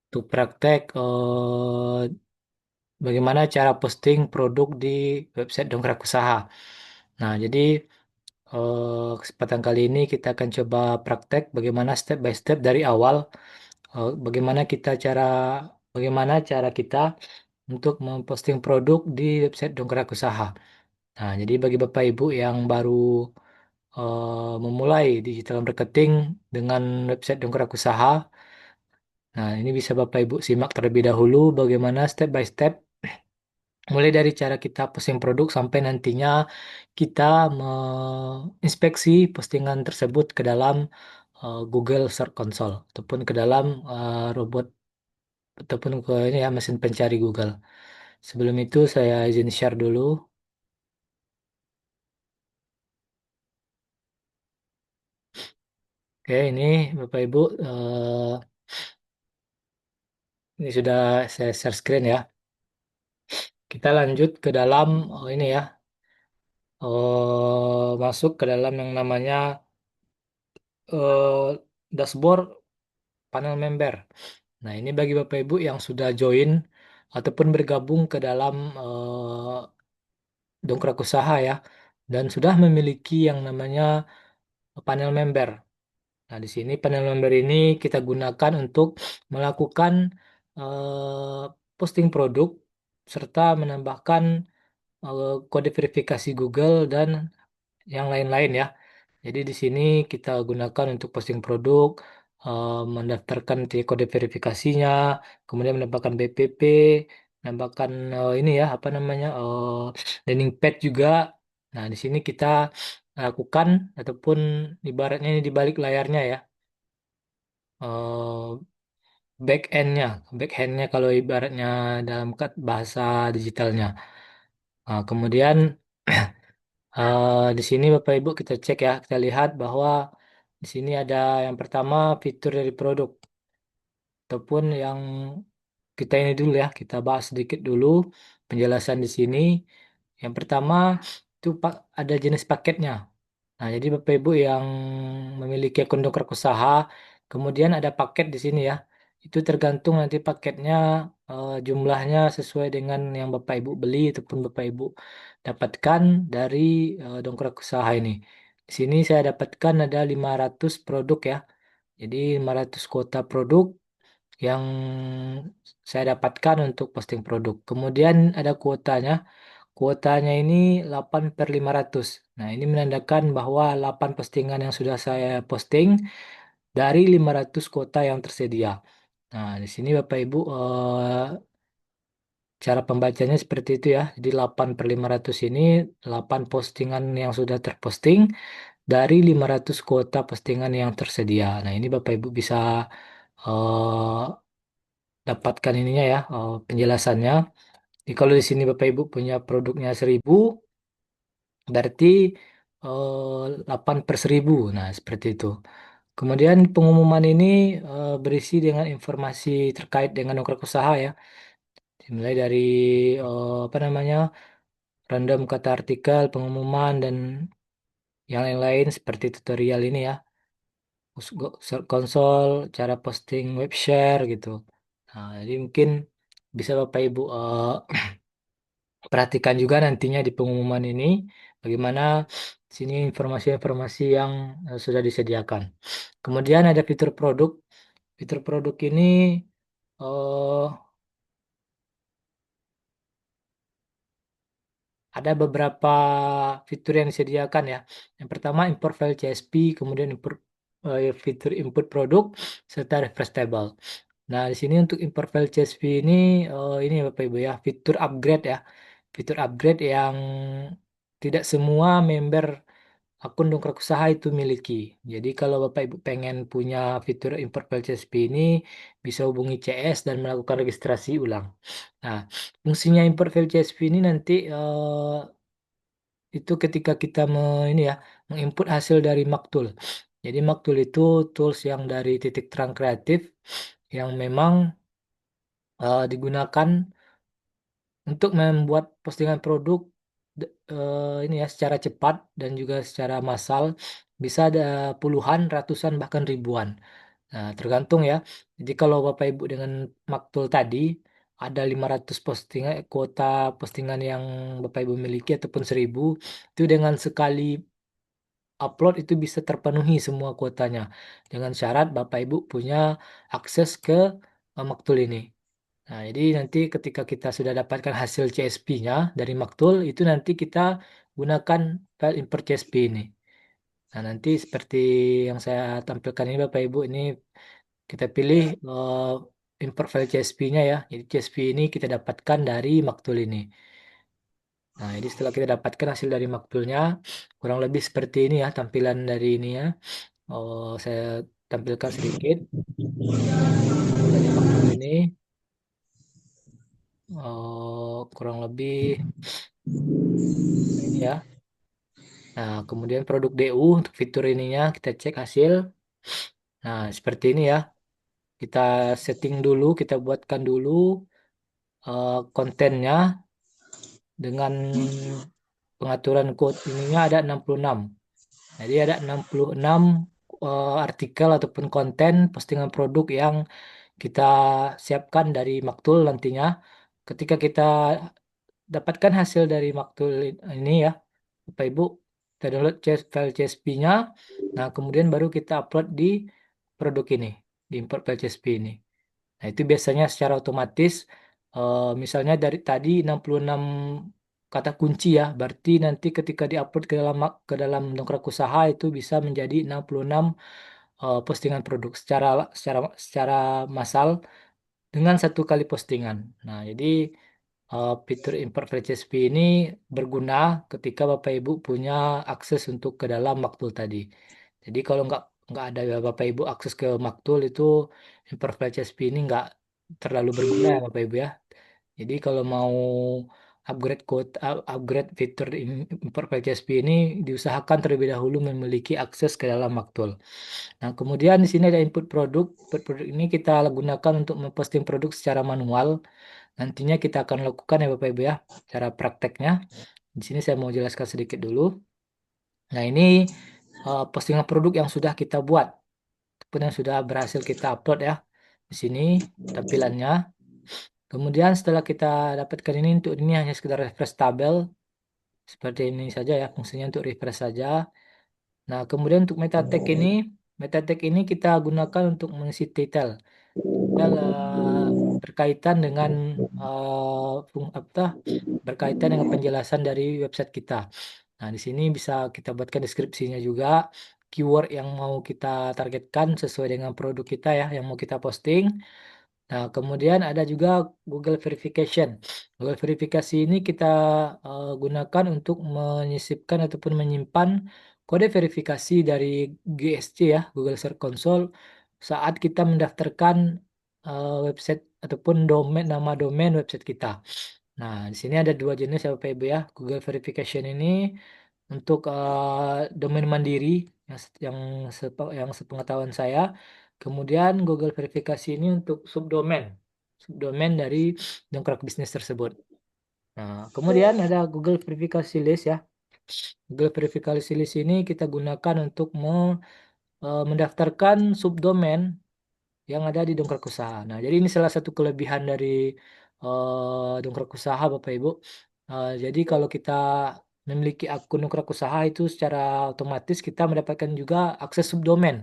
untuk praktek bagaimana cara posting produk di website Dongkrak Usaha. Nah, jadi kesempatan kali ini kita akan coba praktek bagaimana step by step dari awal, bagaimana cara kita untuk memposting produk di website Dongkrak Usaha. Nah, jadi bagi Bapak Ibu yang baru memulai digital marketing dengan website Dongkrak Usaha, nah ini bisa Bapak Ibu simak terlebih dahulu bagaimana step by step mulai dari cara kita posting produk sampai nantinya kita menginspeksi postingan tersebut ke dalam Google Search Console ataupun ke dalam robot ataupun ke ini ya mesin pencari Google. Sebelum itu saya izin share dulu. Oke, ini Bapak Ibu ini sudah saya share screen ya. Kita lanjut ke dalam ini ya, masuk ke dalam yang namanya dashboard panel member. Nah, ini bagi Bapak Ibu yang sudah join ataupun bergabung ke dalam Dongkrak Usaha ya, dan sudah memiliki yang namanya panel member. Nah, di sini panel member ini kita gunakan untuk melakukan posting produk serta menambahkan kode verifikasi Google dan yang lain-lain ya. Jadi di sini kita gunakan untuk posting produk, mendaftarkan kode verifikasinya, kemudian menambahkan BPP, menambahkan ini ya apa namanya landing page juga. Nah di sini kita lakukan ataupun ibaratnya ini di balik layarnya ya, back endnya, back endnya kalau ibaratnya dalam bahasa digitalnya. Kemudian di sini Bapak Ibu kita cek ya, kita lihat bahwa di sini ada yang pertama fitur dari produk ataupun yang kita ini dulu ya, kita bahas sedikit dulu penjelasan di sini. Yang pertama itu ada jenis paketnya. Nah, jadi Bapak Ibu yang memiliki akun dongkrak usaha, kemudian ada paket di sini ya. Itu tergantung nanti paketnya jumlahnya sesuai dengan yang Bapak Ibu beli ataupun Bapak Ibu dapatkan dari dongkrak usaha ini. Di sini saya dapatkan ada 500 produk ya. Jadi 500 kuota produk yang saya dapatkan untuk posting produk. Kemudian ada kuotanya. Kuotanya ini 8 per 500. Nah, ini menandakan bahwa 8 postingan yang sudah saya posting dari 500 kuota yang tersedia. Nah, di sini Bapak Ibu cara pembacanya seperti itu ya. Jadi 8 per 500 ini 8 postingan yang sudah terposting dari 500 kuota postingan yang tersedia. Nah, ini Bapak Ibu bisa eh, dapatkan ininya ya, penjelasannya. Jadi kalau di sini Bapak Ibu punya produknya 1000, berarti 8 per 1000. Nah, seperti itu. Kemudian pengumuman ini berisi dengan informasi terkait dengan dongkrak usaha ya. Mulai dari apa namanya, random kata artikel, pengumuman, dan yang lain-lain seperti tutorial ini ya. Konsol, cara posting web share gitu. Nah, jadi mungkin bisa Bapak Ibu perhatikan juga nantinya di pengumuman ini bagaimana sini informasi-informasi yang sudah disediakan. Kemudian ada fitur produk. Fitur produk ini eh, ada beberapa fitur yang disediakan ya. Yang pertama import file CSV, kemudian fitur input produk serta refresh table. Nah, di sini untuk import file CSV ini Bapak Ibu ya, fitur upgrade ya. Fitur upgrade yang tidak semua member akun dongkrak usaha itu miliki. Jadi kalau Bapak Ibu pengen punya fitur import file CSV ini bisa hubungi CS dan melakukan registrasi ulang. Nah, fungsinya import file CSV ini nanti itu ketika kita ini ya menginput hasil dari Maktul. Jadi Maktul itu tools yang dari Titik Terang Kreatif yang memang digunakan untuk membuat postingan produk ini ya secara cepat dan juga secara massal bisa ada puluhan, ratusan bahkan ribuan. Nah, tergantung ya. Jadi kalau Bapak Ibu dengan Maktul tadi ada 500 postingan kuota postingan yang Bapak Ibu miliki ataupun 1.000 itu dengan sekali upload itu bisa terpenuhi semua kuotanya dengan syarat Bapak Ibu punya akses ke Maktul ini. Nah, jadi nanti ketika kita sudah dapatkan hasil CSP-nya dari Maktul itu nanti kita gunakan file import CSP ini. Nah, nanti seperti yang saya tampilkan ini Bapak Ibu ini kita pilih import file CSV-nya ya. Jadi CSV ini kita dapatkan dari Maktul ini. Nah, jadi setelah kita dapatkan hasil dari Maktulnya, kurang lebih seperti ini ya tampilan dari ini ya. Oh, saya tampilkan sedikit dari Maktul ini. Oh, kurang lebih ini ya. Nah, kemudian produk DU untuk fitur ininya kita cek hasil. Nah, seperti ini ya. Kita setting dulu, kita buatkan dulu kontennya dengan pengaturan code ininya ada 66. Jadi ada 66 artikel ataupun konten postingan produk yang kita siapkan dari Maktul nantinya. Ketika kita dapatkan hasil dari Maktul ini ya, Bapak Ibu, kita download file CSV-nya. Nah, kemudian baru kita upload di produk ini, di import file CSV ini. Nah, itu biasanya secara otomatis misalnya dari tadi 66 kata kunci ya, berarti nanti ketika diupload ke dalam dongkrak usaha itu bisa menjadi 66 postingan produk secara massal dengan satu kali postingan. Nah, jadi fitur import file CSV ini berguna ketika Bapak Ibu punya akses untuk ke dalam Maktul tadi. Jadi kalau nggak ada Bapak Ibu akses ke Maktul itu import file CSV ini nggak terlalu berguna ya Bapak Ibu ya. Jadi kalau mau upgrade fitur import file CSV ini diusahakan terlebih dahulu memiliki akses ke dalam Maktul. Nah, kemudian di sini ada input produk. Input produk ini kita gunakan untuk memposting produk secara manual. Nantinya kita akan lakukan ya Bapak Ibu ya, cara prakteknya. Di sini saya mau jelaskan sedikit dulu. Nah, ini postingan produk yang sudah kita buat, ataupun yang sudah berhasil kita upload ya. Di sini tampilannya. Kemudian setelah kita dapatkan ini untuk ini hanya sekedar refresh tabel. Seperti ini saja ya, fungsinya untuk refresh saja. Nah, kemudian untuk meta tag ini kita gunakan untuk mengisi title. Title berkaitan dengan apa? Berkaitan dengan penjelasan dari website kita. Nah, di sini bisa kita buatkan deskripsinya juga, keyword yang mau kita targetkan sesuai dengan produk kita ya, yang mau kita posting. Nah, kemudian ada juga Google Verification. Google Verifikasi ini kita gunakan untuk menyisipkan ataupun menyimpan kode verifikasi dari GSC ya, Google Search Console, saat kita mendaftarkan website ataupun nama domain website kita. Nah, di sini ada dua jenis ya Bapak Ibu ya. Google Verification ini untuk domain mandiri yang sepengetahuan saya. Kemudian Google verifikasi ini untuk subdomain dari dongkrak bisnis tersebut. Nah, kemudian ada Google verifikasi list ya. Google verifikasi list ini kita gunakan untuk mendaftarkan subdomain yang ada di dongkrak usaha. Nah, jadi ini salah satu kelebihan dari dongkrak usaha Bapak Ibu. Jadi kalau kita memiliki akun dongkrak usaha itu secara otomatis kita mendapatkan juga akses subdomain.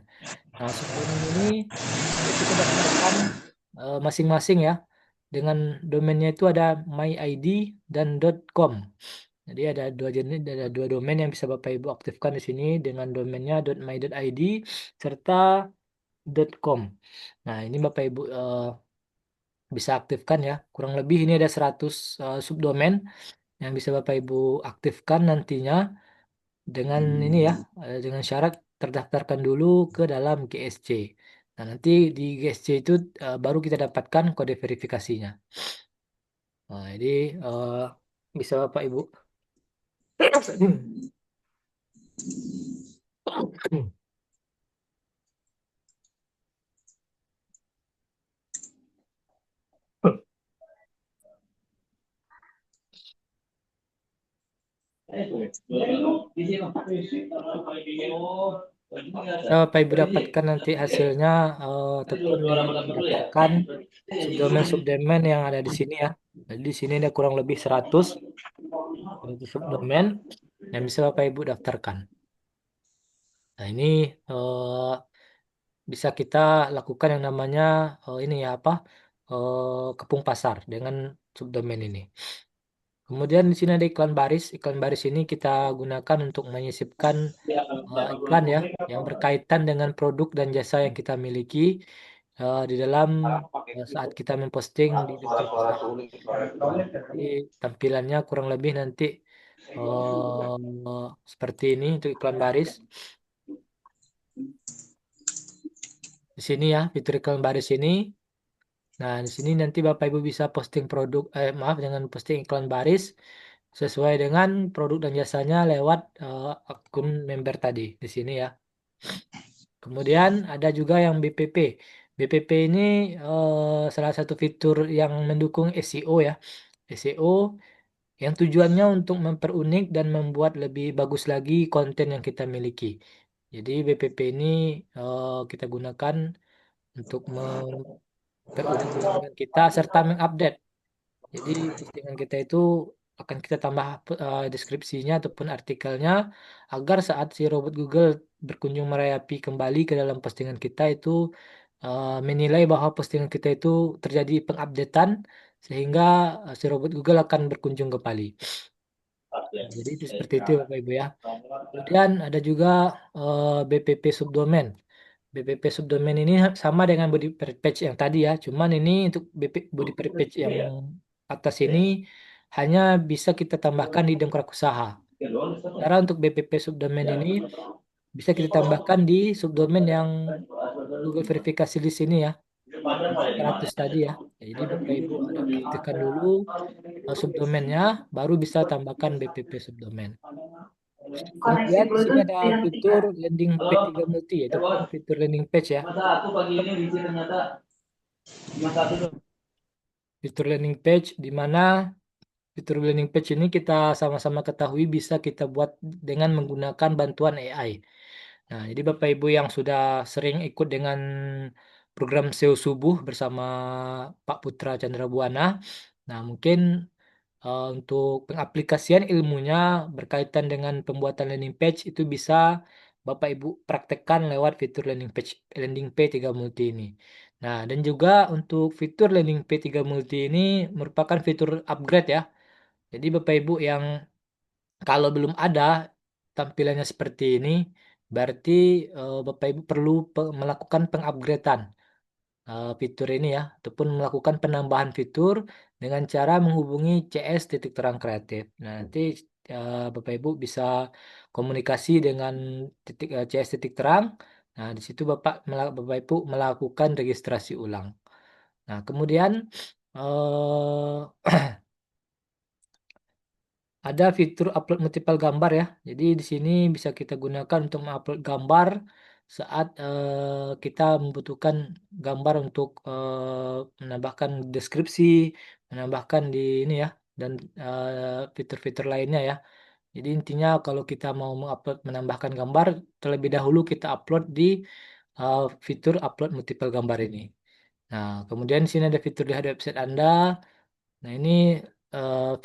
Nah, subdomain ini kita daftarkan masing-masing ya. Dengan domainnya itu ada myid dan .com. Jadi ada dua domain yang bisa Bapak Ibu aktifkan di sini dengan domainnya .my.id serta .com. Nah, ini Bapak Ibu bisa aktifkan ya. Kurang lebih ini ada 100 subdomain yang bisa Bapak Ibu aktifkan nantinya dengan ini ya, dengan syarat terdaftarkan dulu ke dalam GSC. Nah, nanti di GSC itu baru kita dapatkan kode verifikasinya. Nah, jadi bisa Bapak Ibu. Bapak Ibu dapatkan nanti hasilnya ataupun mendaftarkan subdomain-subdomain yang ada di sini ya. Jadi di sini ada kurang lebih 100 subdomain yang bisa Bapak Ibu daftarkan. Nah, ini eh, bisa kita lakukan yang namanya ini ya apa? Kepung pasar dengan subdomain ini. Kemudian di sini ada iklan baris. Iklan baris ini kita gunakan untuk menyisipkan iklan ya yang berkaitan dengan produk dan jasa yang kita miliki di dalam saat kita memposting di Dongkrak Usaha. Nah, jadi tampilannya kurang lebih nanti seperti ini untuk iklan baris. Di sini ya fitur iklan baris ini. Nah, di sini nanti Bapak Ibu bisa posting produk, maaf, dengan posting iklan baris sesuai dengan produk dan jasanya lewat akun member tadi di sini ya. Kemudian ada juga yang BPP. BPP ini salah satu fitur yang mendukung SEO ya. SEO yang tujuannya untuk memperunik dan membuat lebih bagus lagi konten yang kita miliki. Jadi BPP ini kita gunakan untuk memperunik postingan kita serta mengupdate. Jadi postingan kita itu akan kita tambah deskripsinya ataupun artikelnya agar saat si robot Google berkunjung merayapi kembali ke dalam postingan kita itu menilai bahwa postingan kita itu terjadi pengupdatean sehingga si robot Google akan berkunjung kembali. Jadi itu seperti itu ya, Bapak Ibu ya. Kemudian ada juga BPP subdomain. BPP subdomain ini sama dengan body per page yang tadi ya, cuman ini untuk body per page yang atas ini hanya bisa kita tambahkan di dongkrak usaha. Cara untuk BPP subdomain ini bisa kita tambahkan di subdomain yang Google verifikasi di sini ya, yang 100 tadi ya. Jadi Bapak Ibu ada aktifkan dulu subdomainnya, baru bisa tambahkan BPP subdomain. Koneksi Kemudian di sini Bluetooth ada yang fitur tiga. landing page 3 multi, ataupun fitur landing page ya. Masa aku pagi ini review ternyata cuma satu. Fitur landing page di mana fitur landing page ini kita sama-sama ketahui bisa kita buat dengan menggunakan bantuan AI. Nah, jadi Bapak Ibu yang sudah sering ikut dengan program SEO Subuh bersama Pak Putra Chandra Buana, nah mungkin untuk pengaplikasian ilmunya berkaitan dengan pembuatan landing page itu bisa Bapak Ibu praktekkan lewat fitur landing page 3 multi ini. Nah, dan juga untuk fitur landing page 3 multi ini merupakan fitur upgrade ya. Jadi Bapak Ibu yang kalau belum ada tampilannya seperti ini, berarti Bapak Ibu perlu melakukan pengupgradean fitur ini ya, ataupun melakukan penambahan fitur dengan cara menghubungi CS titik terang kreatif. Nah, nanti Bapak Ibu bisa komunikasi dengan CS titik terang. Nah, di situ Bapak Ibu melakukan registrasi ulang. Nah, kemudian ada fitur upload multiple gambar ya. Jadi di sini bisa kita gunakan untuk mengupload gambar saat kita membutuhkan gambar untuk menambahkan deskripsi, menambahkan di ini ya, dan fitur-fitur lainnya ya. Jadi intinya kalau kita mau mengupload menambahkan gambar, terlebih dahulu kita upload di fitur upload multiple gambar ini. Nah, kemudian di sini ada fitur lihat website Anda. Nah, ini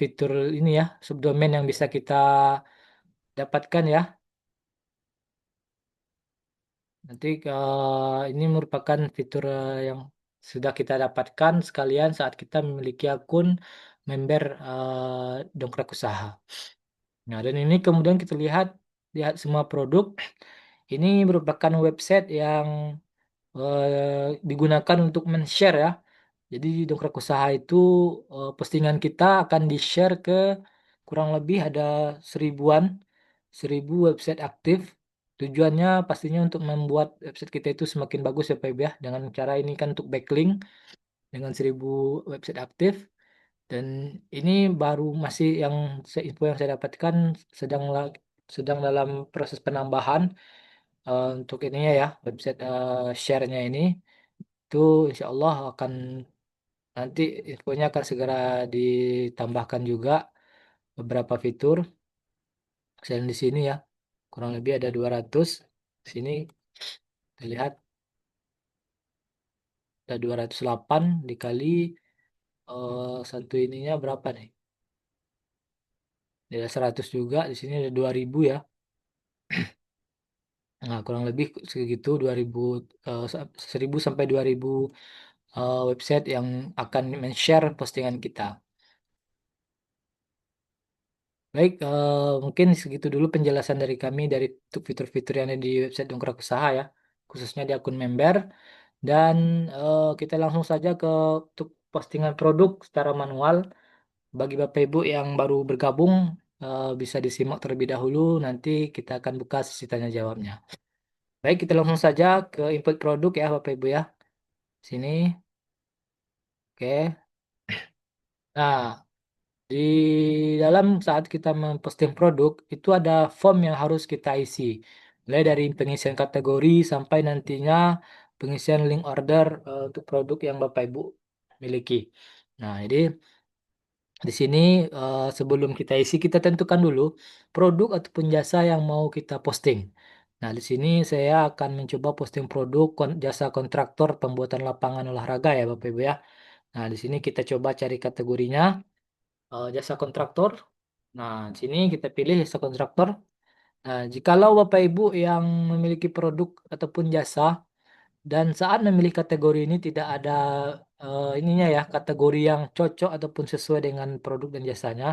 fitur ini ya, subdomain yang bisa kita dapatkan ya. Nanti ini merupakan fitur yang sudah kita dapatkan sekalian saat kita memiliki akun member Dongkrak Usaha. Nah, dan ini kemudian kita lihat lihat semua produk. Ini merupakan website yang digunakan untuk men-share ya. Jadi di Dongkrak Usaha itu postingan kita akan di-share ke kurang lebih ada seribuan, 1.000 website aktif. Tujuannya pastinya untuk membuat website kita itu semakin bagus ya Pak Ibu ya. Dengan cara ini kan untuk backlink dengan 1.000 website aktif. Dan ini baru masih yang info yang saya dapatkan sedang dalam proses penambahan untuk ininya ya website share-nya ini. Itu insya Allah akan nanti infonya akan segera ditambahkan juga beberapa fitur selain di sini ya. Kurang lebih ada 200. Sini terlihat ada 208 dikali satu ininya berapa nih? Ada 100 juga, di sini ada 2000 ya. Nah, kurang lebih segitu 2000 1000 sampai 2000 website yang akan men-share postingan kita. Baik, mungkin segitu dulu penjelasan dari kami dari untuk fitur-fitur yang ada di website Dongkrak Usaha ya, khususnya di akun member. Dan kita langsung saja ke untuk postingan produk secara manual. Bagi Bapak Ibu yang baru bergabung, bisa disimak terlebih dahulu. Nanti kita akan buka sesi tanya jawabnya. Baik, kita langsung saja ke input produk ya Bapak Ibu ya. Sini, oke. Nah, di dalam saat kita memposting produk, itu ada form yang harus kita isi. Mulai dari pengisian kategori sampai nantinya pengisian link order untuk produk yang Bapak Ibu miliki. Nah, jadi di sini sebelum kita isi, kita tentukan dulu produk ataupun jasa yang mau kita posting. Nah, di sini saya akan mencoba posting produk jasa kontraktor pembuatan lapangan olahraga ya Bapak Ibu ya. Nah, di sini kita coba cari kategorinya jasa kontraktor. Nah, di sini kita pilih jasa kontraktor. Nah, jikalau Bapak Ibu yang memiliki produk ataupun jasa dan saat memilih kategori ini tidak ada ininya ya, kategori yang cocok ataupun sesuai dengan produk dan jasanya,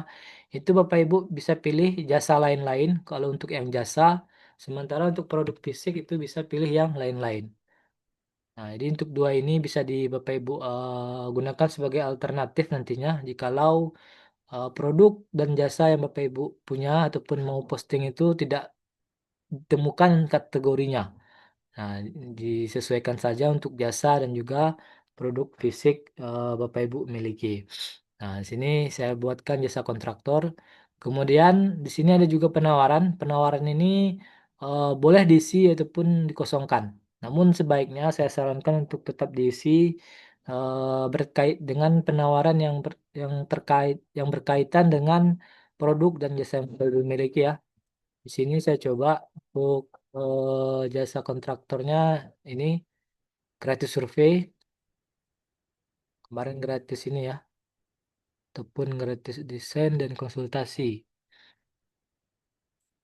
itu Bapak Ibu bisa pilih jasa lain-lain kalau untuk yang jasa, sementara untuk produk fisik itu bisa pilih yang lain-lain. Nah, jadi untuk dua ini bisa di Bapak Ibu gunakan sebagai alternatif nantinya jikalau produk dan jasa yang Bapak Ibu punya ataupun mau posting itu tidak ditemukan kategorinya. Nah, disesuaikan saja untuk jasa dan juga produk fisik Bapak Ibu miliki. Nah, di sini saya buatkan jasa kontraktor. Kemudian di sini ada juga penawaran. Penawaran ini boleh diisi ataupun dikosongkan. Namun sebaiknya saya sarankan untuk tetap diisi berkait dengan penawaran yang berkaitan dengan produk dan jasa yang Bapak Ibu miliki ya. Di sini saya coba untuk jasa kontraktornya ini gratis survei, kemarin gratis ini ya, ataupun gratis desain dan konsultasi.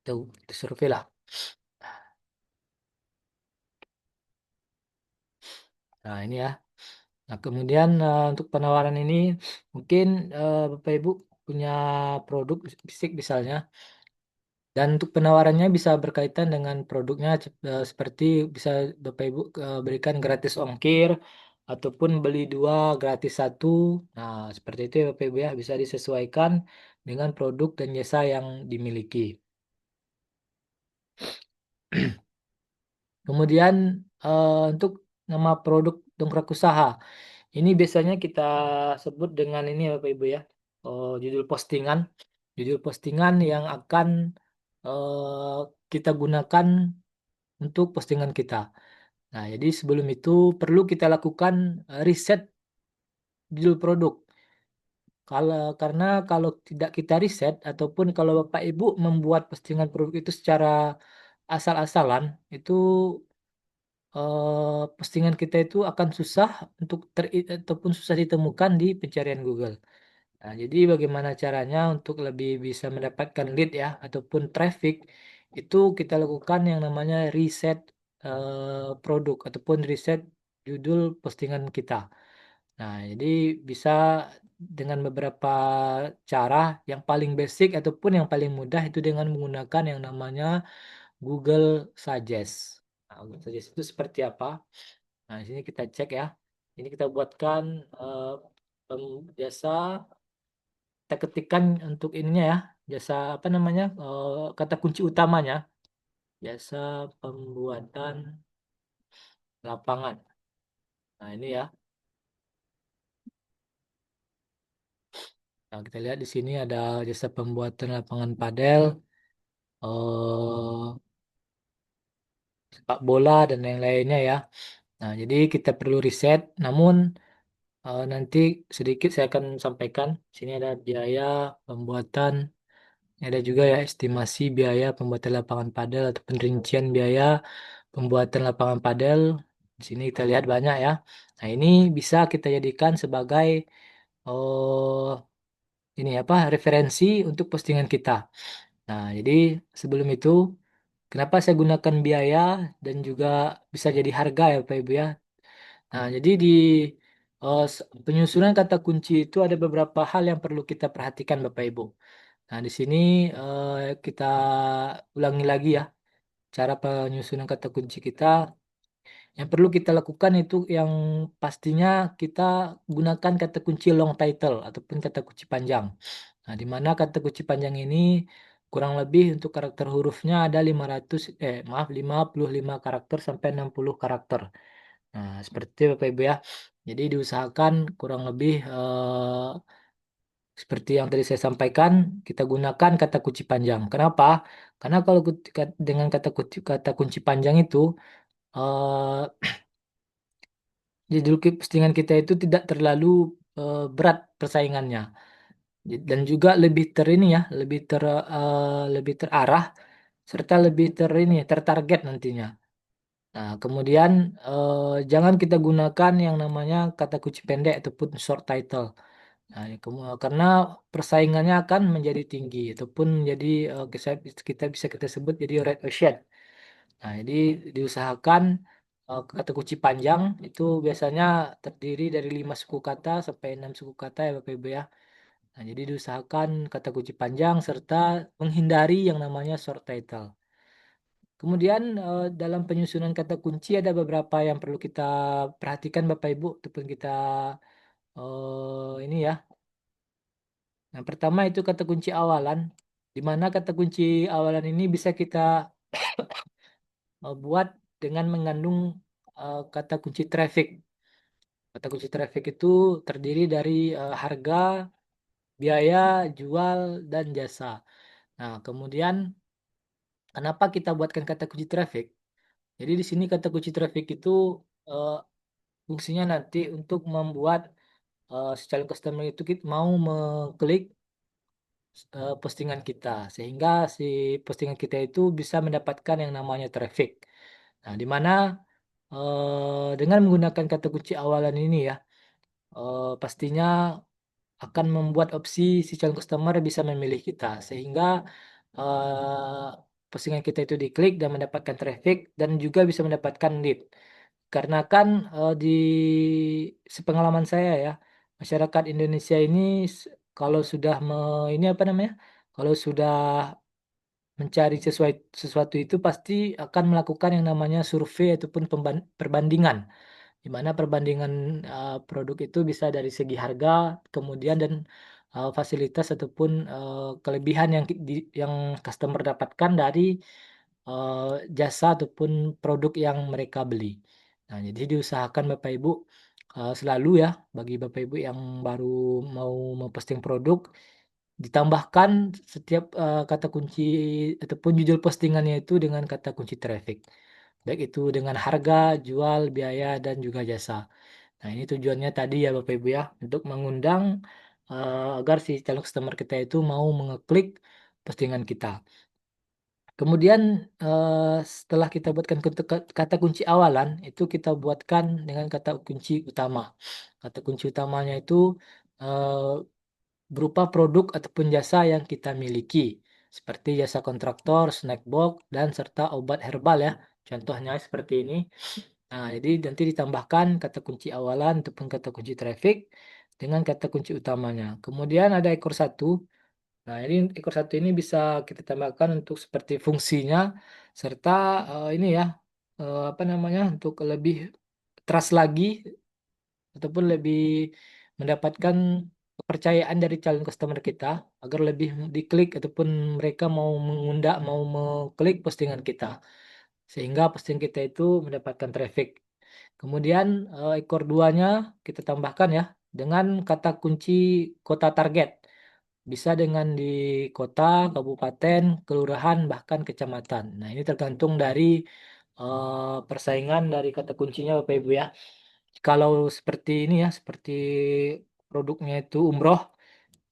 Tuh, di survei lah. Nah, ini ya. Nah, kemudian untuk penawaran ini mungkin Bapak Ibu punya produk fisik misalnya. Dan untuk penawarannya bisa berkaitan dengan produknya seperti bisa Bapak Ibu berikan gratis ongkir ataupun beli dua gratis satu. Nah, seperti itu ya Bapak Ibu ya, bisa disesuaikan dengan produk dan jasa yang dimiliki. Kemudian untuk nama produk dongkrak usaha. Ini biasanya kita sebut dengan ini ya Bapak Ibu ya. Judul postingan. Judul postingan yang akan kita gunakan untuk postingan kita. Nah, jadi sebelum itu perlu kita lakukan riset judul produk. Karena kalau tidak kita riset ataupun kalau Bapak Ibu membuat postingan produk itu secara asal-asalan, itu postingan kita itu akan susah untuk ataupun susah ditemukan di pencarian Google. Nah, jadi bagaimana caranya untuk lebih bisa mendapatkan lead ya ataupun traffic itu kita lakukan yang namanya riset produk ataupun riset judul postingan kita. Nah, jadi bisa dengan beberapa cara yang paling basic ataupun yang paling mudah itu dengan menggunakan yang namanya Google Suggest. Nah, Google Suggest itu seperti apa? Nah, di sini kita cek ya. Ini kita buatkan jasa, kita ketikkan untuk ininya ya, jasa apa namanya, kata kunci utamanya, jasa pembuatan lapangan. Nah, ini ya. Nah, kita lihat di sini ada jasa pembuatan lapangan padel, sepak bola dan yang lainnya ya. Nah, jadi kita perlu riset, namun nanti sedikit saya akan sampaikan. Sini ada biaya pembuatan, ada juga ya estimasi biaya pembuatan lapangan padel atau rincian biaya pembuatan lapangan padel. Di sini kita lihat banyak ya. Nah, ini bisa kita jadikan sebagai oh, ini apa referensi untuk postingan kita. Nah, jadi sebelum itu, kenapa saya gunakan biaya dan juga bisa jadi harga ya Pak Ibu ya. Nah, jadi di penyusunan kata kunci itu ada beberapa hal yang perlu kita perhatikan Bapak Ibu. Nah, di sini kita ulangi lagi ya cara penyusunan kata kunci kita. Yang perlu kita lakukan itu yang pastinya kita gunakan kata kunci long title ataupun kata kunci panjang. Nah, di mana kata kunci panjang ini kurang lebih untuk karakter hurufnya ada 55 karakter sampai 60 karakter. Nah, seperti itu Bapak Ibu ya. Jadi diusahakan kurang lebih seperti yang tadi saya sampaikan, kita gunakan kata kunci panjang. Kenapa? Karena kalau dengan kata kunci panjang itu eh, judul postingan kita itu tidak terlalu berat persaingannya. Dan juga lebih ter ini ya, lebih terarah serta lebih ter ini tertarget nantinya. Nah, kemudian jangan kita gunakan yang namanya kata kunci pendek ataupun short title. Nah, karena persaingannya akan menjadi tinggi ataupun menjadi kita sebut jadi red ocean. Nah, jadi diusahakan kata kunci panjang itu biasanya terdiri dari 5 suku kata sampai 6 suku kata ya Bapak Ibu ya. Nah, jadi diusahakan kata kunci panjang serta menghindari yang namanya short title. Kemudian dalam penyusunan kata kunci ada beberapa yang perlu kita perhatikan Bapak Ibu ataupun kita ini ya. Yang pertama itu kata kunci awalan, di mana kata kunci awalan ini bisa kita buat dengan mengandung kata kunci traffic. Kata kunci traffic itu terdiri dari harga, biaya, jual, dan jasa. Nah, kemudian kenapa kita buatkan kata kunci traffic? Jadi di sini kata kunci traffic itu eh, fungsinya nanti untuk membuat si calon customer itu mau mengklik postingan kita sehingga si postingan kita itu bisa mendapatkan yang namanya traffic. Nah, di mana dengan menggunakan kata kunci awalan ini ya, pastinya akan membuat opsi si calon customer bisa memilih kita sehingga postingan kita itu diklik dan mendapatkan traffic dan juga bisa mendapatkan lead. Karena kan di sepengalaman saya ya, masyarakat Indonesia ini kalau sudah ini apa namanya? Kalau sudah mencari sesuatu itu pasti akan melakukan yang namanya survei ataupun perbandingan, di mana perbandingan produk itu bisa dari segi harga, kemudian dan fasilitas ataupun kelebihan yang customer dapatkan dari eh, jasa ataupun produk yang mereka beli. Nah, jadi diusahakan Bapak Ibu selalu ya bagi Bapak Ibu yang baru mau memposting produk ditambahkan setiap kata kunci ataupun judul postingannya itu dengan kata kunci traffic. Baik itu dengan harga, jual, biaya, dan juga jasa. Nah, ini tujuannya tadi ya Bapak Ibu ya, untuk mengundang agar si calon customer kita itu mau mengeklik postingan kita. Kemudian setelah kita buatkan kata kunci awalan, itu kita buatkan dengan kata kunci utama. Kata kunci utamanya itu eh, berupa produk ataupun jasa yang kita miliki, seperti jasa kontraktor, snack box, dan serta obat herbal ya. Contohnya seperti ini. Nah, jadi nanti ditambahkan kata kunci awalan ataupun kata kunci traffic dengan kata kunci utamanya. Kemudian ada ekor satu. Nah, ini ekor satu ini bisa kita tambahkan untuk seperti fungsinya serta ini ya apa namanya untuk lebih trust lagi ataupun lebih mendapatkan kepercayaan dari calon customer kita agar lebih diklik ataupun mereka mau mau mengklik postingan kita sehingga posting kita itu mendapatkan traffic. Kemudian ekor duanya kita tambahkan ya dengan kata kunci kota target. Bisa dengan di kota, kabupaten, kelurahan, bahkan kecamatan. Nah, ini tergantung dari persaingan dari kata kuncinya Bapak Ibu ya. Kalau seperti ini ya, seperti produknya itu umroh,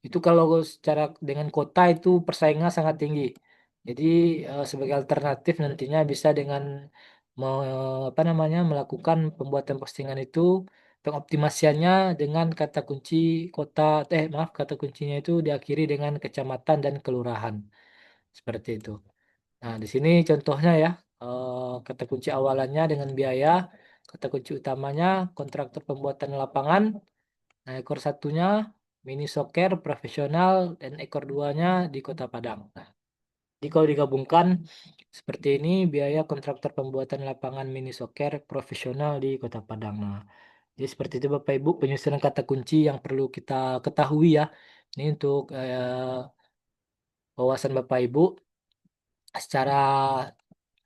itu kalau secara dengan kota itu persaingan sangat tinggi. Jadi sebagai alternatif nantinya bisa dengan apa namanya melakukan pembuatan postingan itu pengoptimasiannya dengan kata kunci kota maaf kata kuncinya itu diakhiri dengan kecamatan dan kelurahan seperti itu. Nah, di sini contohnya ya, kata kunci awalannya dengan biaya, kata kunci utamanya kontraktor pembuatan lapangan, nah ekor satunya mini soccer profesional dan ekor duanya di Kota Padang. Nah, jadi kalau digabungkan seperti ini biaya kontraktor pembuatan lapangan mini soccer profesional di Kota Padang. Nah, jadi seperti itu Bapak Ibu penyusunan kata kunci yang perlu kita ketahui ya. Ini untuk wawasan Bapak Ibu secara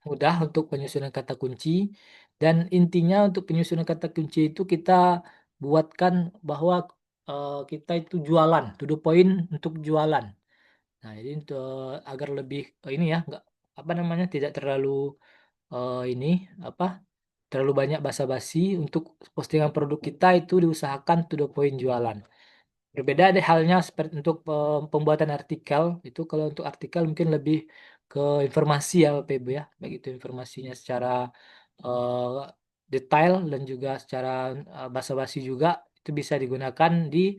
mudah untuk penyusunan kata kunci dan intinya untuk penyusunan kata kunci itu kita buatkan bahwa kita itu jualan, to the point untuk jualan. Nah, jadi untuk agar lebih ini ya, nggak apa namanya tidak terlalu ini apa terlalu banyak basa-basi untuk postingan produk kita itu diusahakan to the point jualan. Berbeda deh halnya seperti untuk pembuatan artikel itu kalau untuk artikel mungkin lebih ke informasi ya Bapak Ibu ya, baik itu informasinya secara eh, detail dan juga secara basa-basi juga itu bisa digunakan di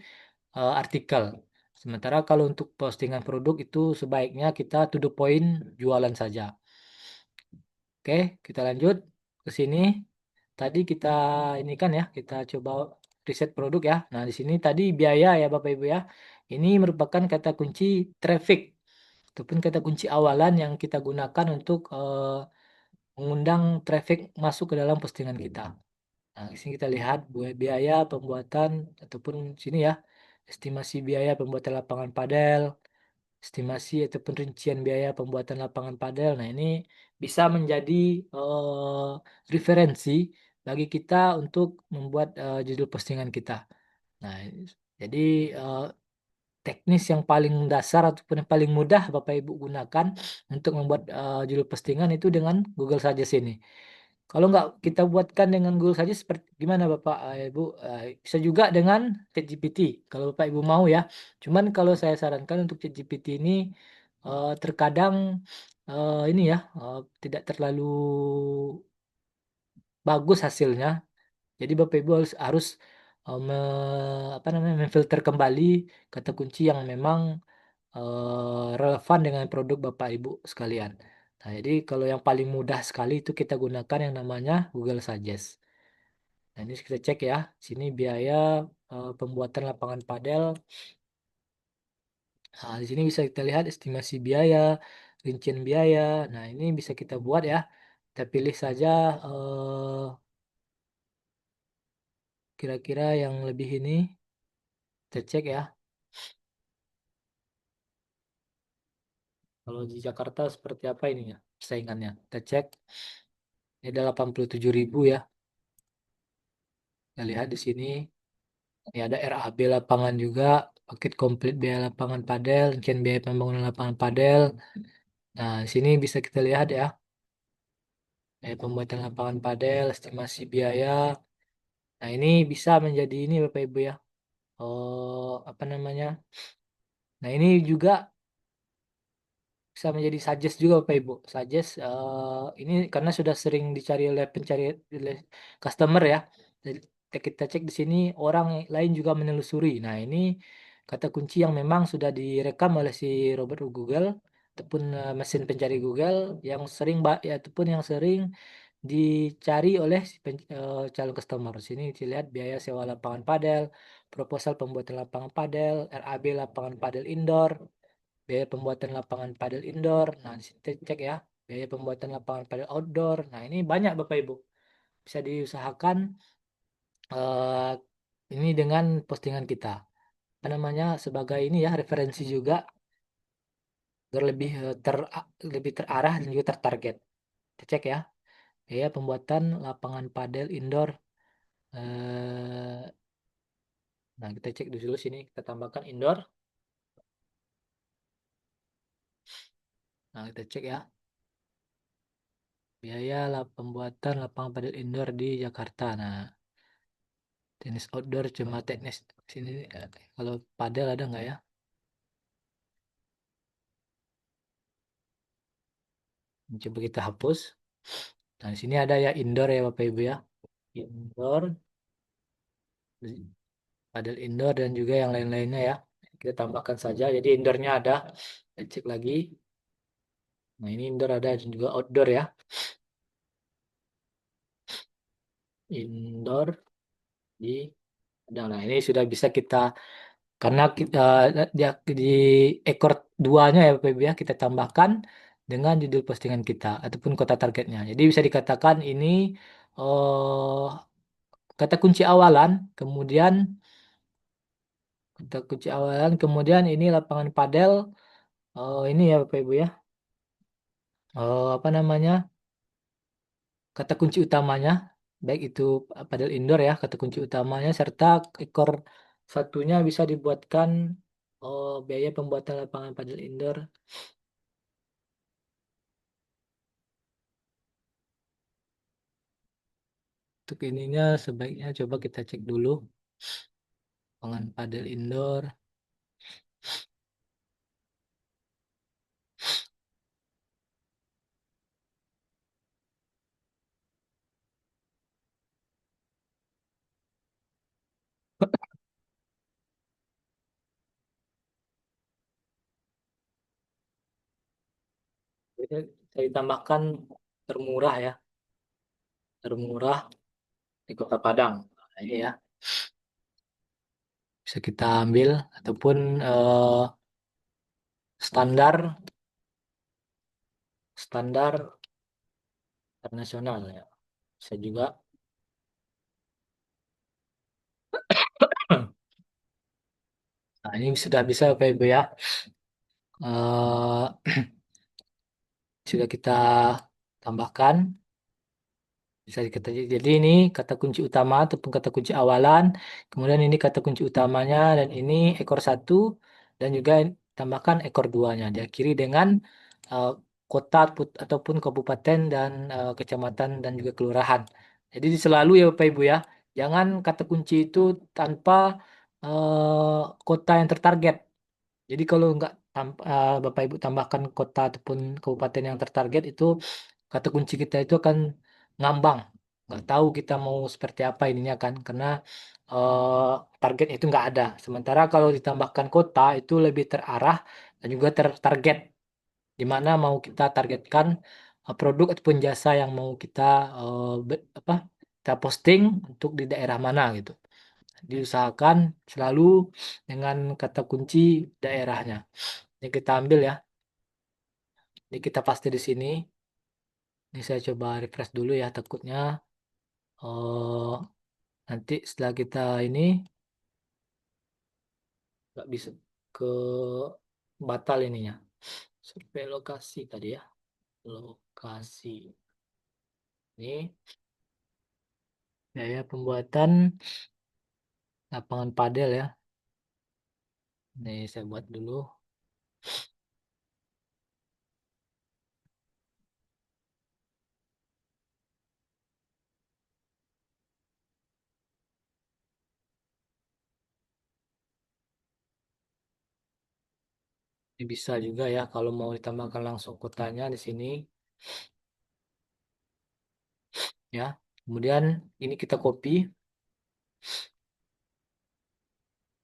artikel. Sementara kalau untuk postingan produk itu sebaiknya kita to the point jualan saja. Oke, kita lanjut ke sini. Tadi kita ini kan ya, kita coba riset produk ya. Nah, di sini tadi biaya ya Bapak Ibu ya. Ini merupakan kata kunci traffic ataupun kata kunci awalan yang kita gunakan untuk mengundang traffic masuk ke dalam postingan kita. Nah, di sini kita lihat biaya pembuatan ataupun sini ya, estimasi biaya pembuatan lapangan padel, estimasi ataupun rincian biaya pembuatan lapangan padel. Nah, ini bisa menjadi referensi bagi kita untuk membuat judul postingan kita. Nah, jadi eh, teknis yang paling dasar ataupun yang paling mudah Bapak Ibu gunakan untuk membuat judul postingan itu dengan Google saja sini. Kalau nggak kita buatkan dengan Google saja seperti gimana Bapak Ibu? Bisa juga dengan ChatGPT kalau Bapak Ibu mau ya. Cuman kalau saya sarankan untuk ChatGPT ini terkadang ini ya tidak terlalu bagus hasilnya. Jadi Bapak Ibu harus apa namanya memfilter kembali kata kunci yang memang relevan dengan produk Bapak Ibu sekalian. Nah, jadi kalau yang paling mudah sekali itu kita gunakan yang namanya Google Suggest. Nah, ini kita cek ya. Sini biaya pembuatan lapangan padel. Nah, di sini bisa kita lihat estimasi biaya, rincian biaya. Nah, ini bisa kita buat ya. Kita pilih saja kira-kira yang lebih ini. Kita cek ya. Kalau di Jakarta seperti apa ini ya persaingannya. Kita cek. Ini ada 87.000 ya. Kita lihat di sini. Ini ada RAB lapangan juga, paket komplit biaya lapangan padel, rincian biaya pembangunan lapangan padel. Nah, di sini bisa kita lihat ya, biaya pembuatan lapangan padel, estimasi biaya. Nah, ini bisa menjadi ini Bapak Ibu ya. Oh, apa namanya? Nah, ini juga bisa menjadi suggest juga Bapak Ibu. Suggest ini karena sudah sering dicari oleh pencari oleh customer ya. Jadi kita cek di sini orang lain juga menelusuri. Nah, ini kata kunci yang memang sudah direkam oleh si Robert Google ataupun mesin pencari Google yang sering ya ataupun yang sering dicari oleh si calon customer. Sini dilihat biaya sewa lapangan padel, proposal pembuatan lapangan padel, RAB lapangan padel indoor, biaya pembuatan lapangan padel indoor. Nah, di situ cek ya, biaya pembuatan lapangan padel outdoor. Nah, ini banyak Bapak Ibu. Bisa diusahakan eh, ini dengan postingan kita. Apa namanya? Sebagai ini ya, referensi juga agar lebih lebih terarah dan juga tertarget. Kita cek ya. Biaya pembuatan lapangan padel indoor. Eh, nah, kita cek dulu sini. Kita tambahkan indoor. Nah, kita cek ya. Biaya pembuatan lapangan padel indoor di Jakarta. Nah, tenis outdoor cuma tenis sini kalau padel ada nggak ya? Coba kita hapus. Nah, di sini ada ya indoor ya Bapak Ibu ya. Indoor, padel indoor dan juga yang lain-lainnya ya. Kita tambahkan saja. Jadi indoornya ada. Kita cek lagi. Nah, ini indoor ada dan juga outdoor ya. Indoor di nah ini sudah bisa kita karena kita di ekor duanya ya Bapak Ibu ya kita tambahkan dengan judul postingan kita ataupun kota targetnya. Jadi bisa dikatakan ini eh, kata kunci awalan, kemudian kata kunci awalan, kemudian ini lapangan padel, ini ya Bapak Ibu ya, apa namanya, kata kunci utamanya, baik itu padel indoor ya, kata kunci utamanya, serta ekor satunya bisa dibuatkan biaya pembuatan lapangan padel indoor. Untuk ininya sebaiknya coba kita cek dulu lapangan padel indoor. Jadi saya ditambahkan termurah ya, termurah di Kota Padang. Nah, ini ya bisa kita ambil ataupun standar standar internasional ya. Bisa juga. Nah, ini sudah bisa Bapak Ibu ya. Eh, sudah kita tambahkan. Bisa dikata, jadi ini kata kunci utama ataupun kata kunci awalan. Kemudian ini kata kunci utamanya dan ini ekor satu dan juga tambahkan ekor duanya. Diakhiri dengan eh, kota ataupun kabupaten dan kecamatan dan juga kelurahan. Jadi selalu ya Bapak Ibu ya, jangan kata kunci itu tanpa kota yang tertarget. Jadi kalau nggak Bapak Ibu tambahkan kota ataupun kabupaten yang tertarget itu kata kunci kita itu akan ngambang. Nggak tahu kita mau seperti apa ininya kan karena target itu nggak ada. Sementara kalau ditambahkan kota itu lebih terarah dan juga tertarget di mana mau kita targetkan produk ataupun jasa yang mau kita apa kita posting untuk di daerah mana gitu. Diusahakan selalu dengan kata kunci daerahnya. Ini kita ambil ya. Ini kita paste di sini. Ini saya coba refresh dulu ya. Takutnya nanti setelah kita ini nggak bisa ke batal ininya. Survei lokasi tadi ya. Lokasi. Ini biaya pembuatan lapangan padel ya. Ini saya buat dulu. Ini bisa juga ya kalau mau ditambahkan langsung kotanya di sini ya. Kemudian ini kita copy.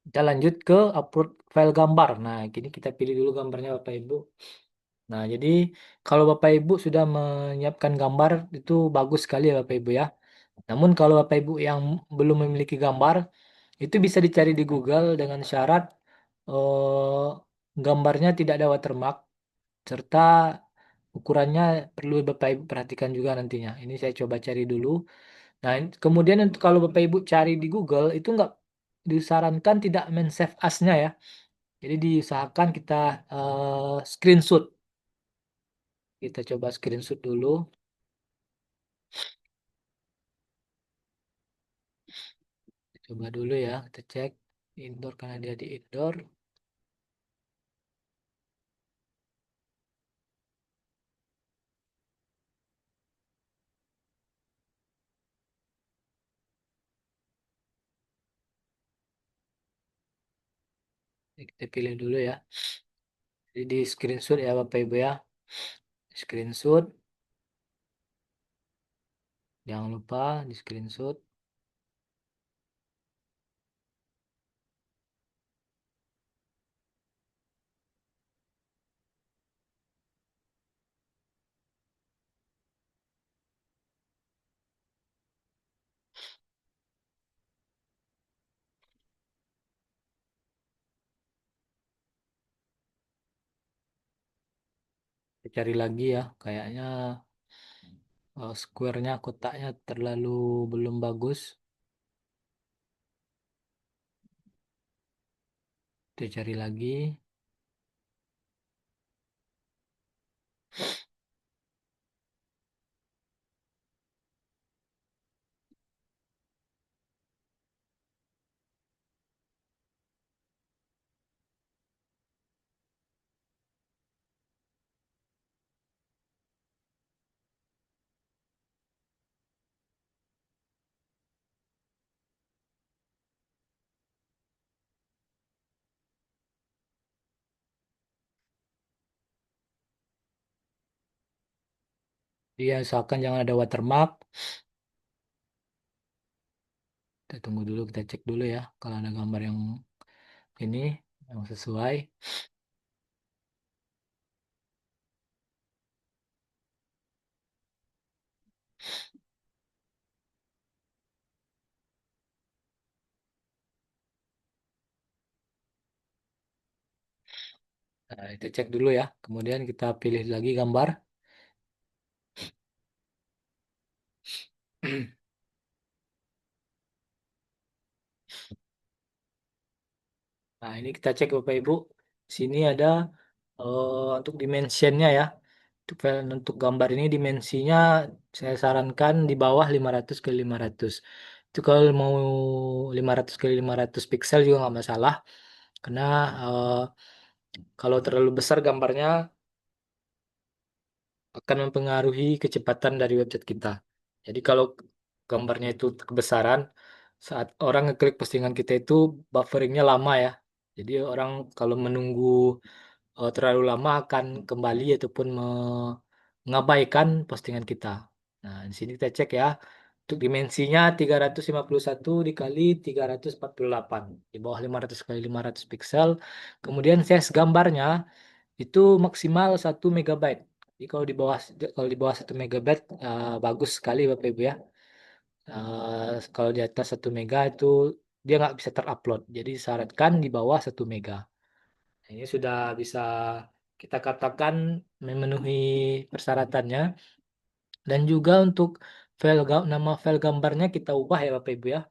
Kita lanjut ke upload file gambar. Nah, gini kita pilih dulu gambarnya Bapak Ibu. Nah, jadi kalau Bapak Ibu sudah menyiapkan gambar itu bagus sekali ya Bapak Ibu ya. Namun kalau Bapak Ibu yang belum memiliki gambar, itu bisa dicari di Google dengan syarat gambarnya tidak ada watermark serta ukurannya perlu Bapak Ibu perhatikan juga nantinya. Ini saya coba cari dulu. Nah, kemudian untuk kalau Bapak Ibu cari di Google itu nggak disarankan tidak men-save as-nya ya. Jadi diusahakan kita screenshot. Kita coba screenshot dulu. Coba dulu ya, kita cek indoor karena dia di indoor. Kita pilih dulu ya. Jadi di screenshot ya Bapak Ibu ya. Screenshot. Jangan lupa di screenshot. Kita cari lagi ya. Kayaknya square-nya, kotaknya terlalu belum bagus. Kita cari lagi. Dia usahakan jangan ada watermark. Kita tunggu dulu, kita cek dulu ya. Kalau ada gambar yang ini, yang sesuai. Nah, kita cek dulu ya. Kemudian kita pilih lagi gambar. Nah, ini kita cek Bapak Ibu. Sini ada untuk dimensionnya ya. Untuk gambar ini dimensinya saya sarankan di bawah 500 ke 500. Itu kalau mau 500 ke 500 pixel juga nggak masalah. Karena eh, kalau terlalu besar gambarnya akan mempengaruhi kecepatan dari website kita. Jadi kalau gambarnya itu kebesaran, saat orang ngeklik postingan kita itu bufferingnya lama ya. Jadi orang kalau menunggu terlalu lama akan kembali ataupun mengabaikan postingan kita. Nah, di sini kita cek ya. Untuk dimensinya 351 dikali 348 di bawah 500 kali 500 pixel. Kemudian size gambarnya itu maksimal 1 MB. Jadi kalau di bawah 1 MB bagus sekali Bapak Ibu ya. Kalau di atas 1 mega itu dia nggak bisa terupload. Jadi disarankan di bawah 1 mega. Nah, ini sudah bisa kita katakan memenuhi persyaratannya. Dan juga untuk nama file gambarnya kita ubah ya Bapak Ibu ya.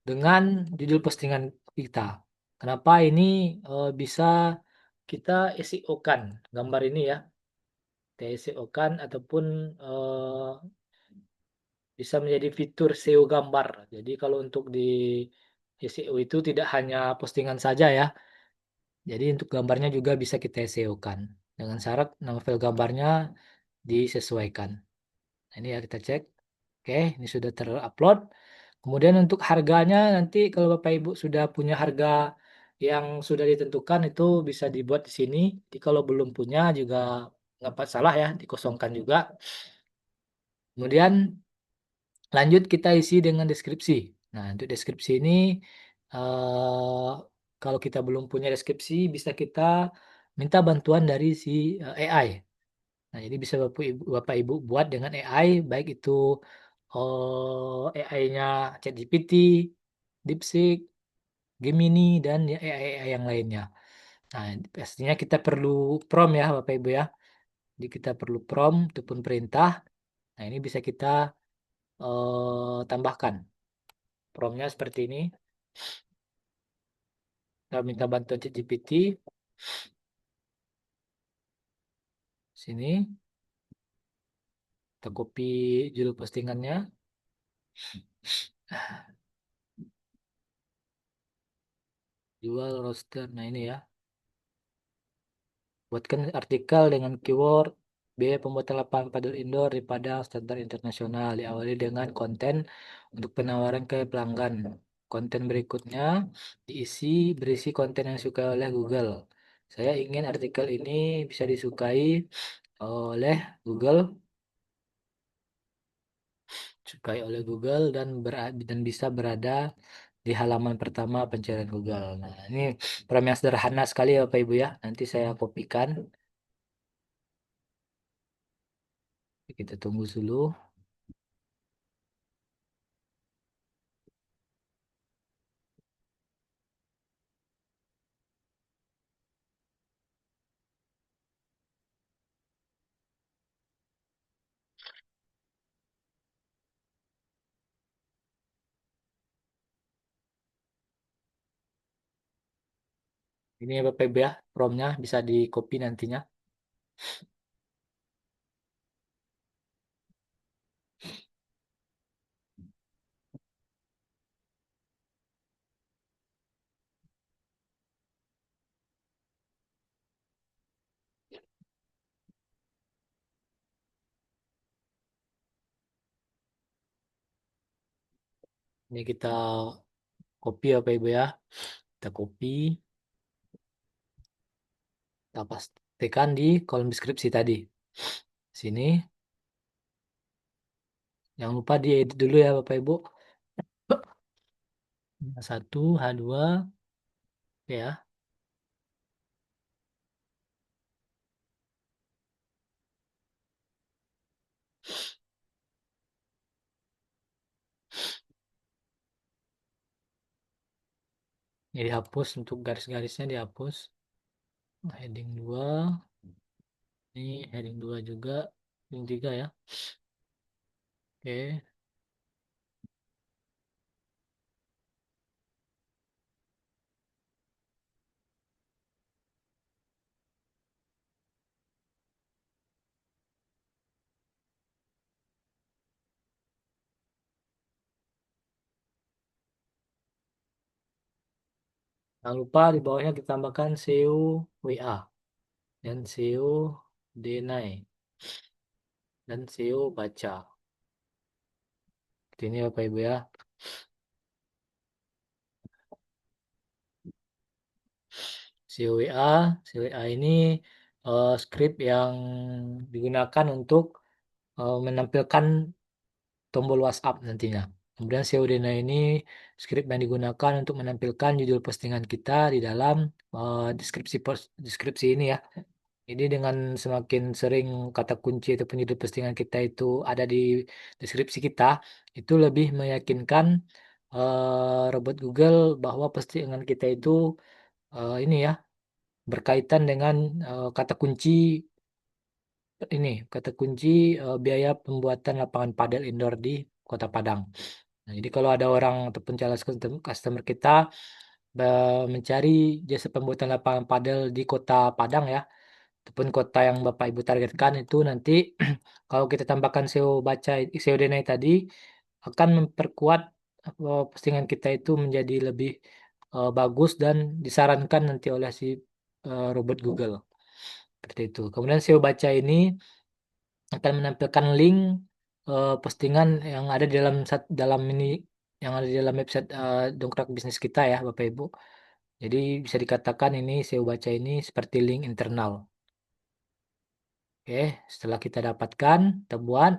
Dengan judul postingan kita. Kenapa ini bisa kita SEO-kan gambar ini ya. Kita SEO-kan ataupun bisa menjadi fitur SEO gambar. Jadi kalau untuk di SEO itu tidak hanya postingan saja ya. Jadi untuk gambarnya juga bisa kita SEO-kan. Dengan syarat nama file gambarnya disesuaikan. Nah, ini ya kita cek. Oke, ini sudah terupload. Kemudian untuk harganya nanti kalau Bapak Ibu sudah punya harga yang sudah ditentukan itu bisa dibuat di sini. Jadi kalau belum punya juga nggak salah ya, dikosongkan juga. Kemudian lanjut kita isi dengan deskripsi. Nah, untuk deskripsi ini eh, kalau kita belum punya deskripsi bisa kita minta bantuan dari si AI. Nah, jadi bisa Bapak Ibu buat dengan AI, baik itu AI-nya ChatGPT, DeepSeek, Gemini, dan ya AI yang lainnya. Nah, pastinya kita perlu prompt ya Bapak Ibu ya. Jadi kita perlu prompt ataupun perintah. Nah, ini bisa kita tambahkan. Promptnya seperti ini. Kita minta bantuan ChatGPT. Sini, kita copy judul postingannya. Jual roster. Nah, ini ya. Buatkan artikel dengan keyword biaya pembuatan lapangan padel indoor di Padang standar internasional. Diawali dengan konten untuk penawaran ke pelanggan. Konten berikutnya berisi konten yang disukai oleh Google. Saya ingin artikel ini bisa disukai oleh Google disukai oleh Google dan bisa berada di halaman pertama pencarian Google. Nah, ini program yang sederhana sekali ya Bapak Ibu ya. Nanti saya kopikan. Kita tunggu dulu. Ini ya Bapak Ibu ya, promnya bisa di copy nantinya. Ini kita copy ya Bapak Ibu ya. Kita copy, kita pastikan di kolom deskripsi tadi. Sini, jangan lupa diedit dulu ya Bapak Ibu. H1, H2, ya. Ini dihapus untuk garis-garisnya dihapus. Heading 2, ini heading 2 juga, heading 3 ya. Oke. Jangan lupa di bawahnya kita tambahkan SEO WA dan SEO Denai dan SEO baca. Ini Bapak Ibu ya. CWA ini script yang digunakan untuk menampilkan tombol WhatsApp nantinya. Kemudian CODNA ini script yang digunakan untuk menampilkan judul postingan kita di dalam deskripsi ini ya. Jadi dengan semakin sering kata kunci ataupun judul postingan kita itu ada di deskripsi kita, itu lebih meyakinkan robot Google bahwa postingan kita itu ini ya berkaitan dengan kata kunci ini kata kunci biaya pembuatan lapangan padel indoor di Kota Padang. Nah, jadi kalau ada orang ataupun calon customer kita mencari jasa pembuatan lapangan padel di Kota Padang ya, ataupun kota yang Bapak Ibu targetkan itu nanti kalau kita tambahkan SEO baca SEO DNI tadi akan memperkuat postingan kita itu menjadi lebih bagus dan disarankan nanti oleh si robot Google. Seperti itu. Kemudian SEO baca ini akan menampilkan link postingan yang ada di dalam ini yang ada di dalam website Dongkrak Bisnis kita ya Bapak Ibu. Jadi bisa dikatakan ini SEO baca ini seperti link internal. Oke, setelah kita dapatkan, kita buat,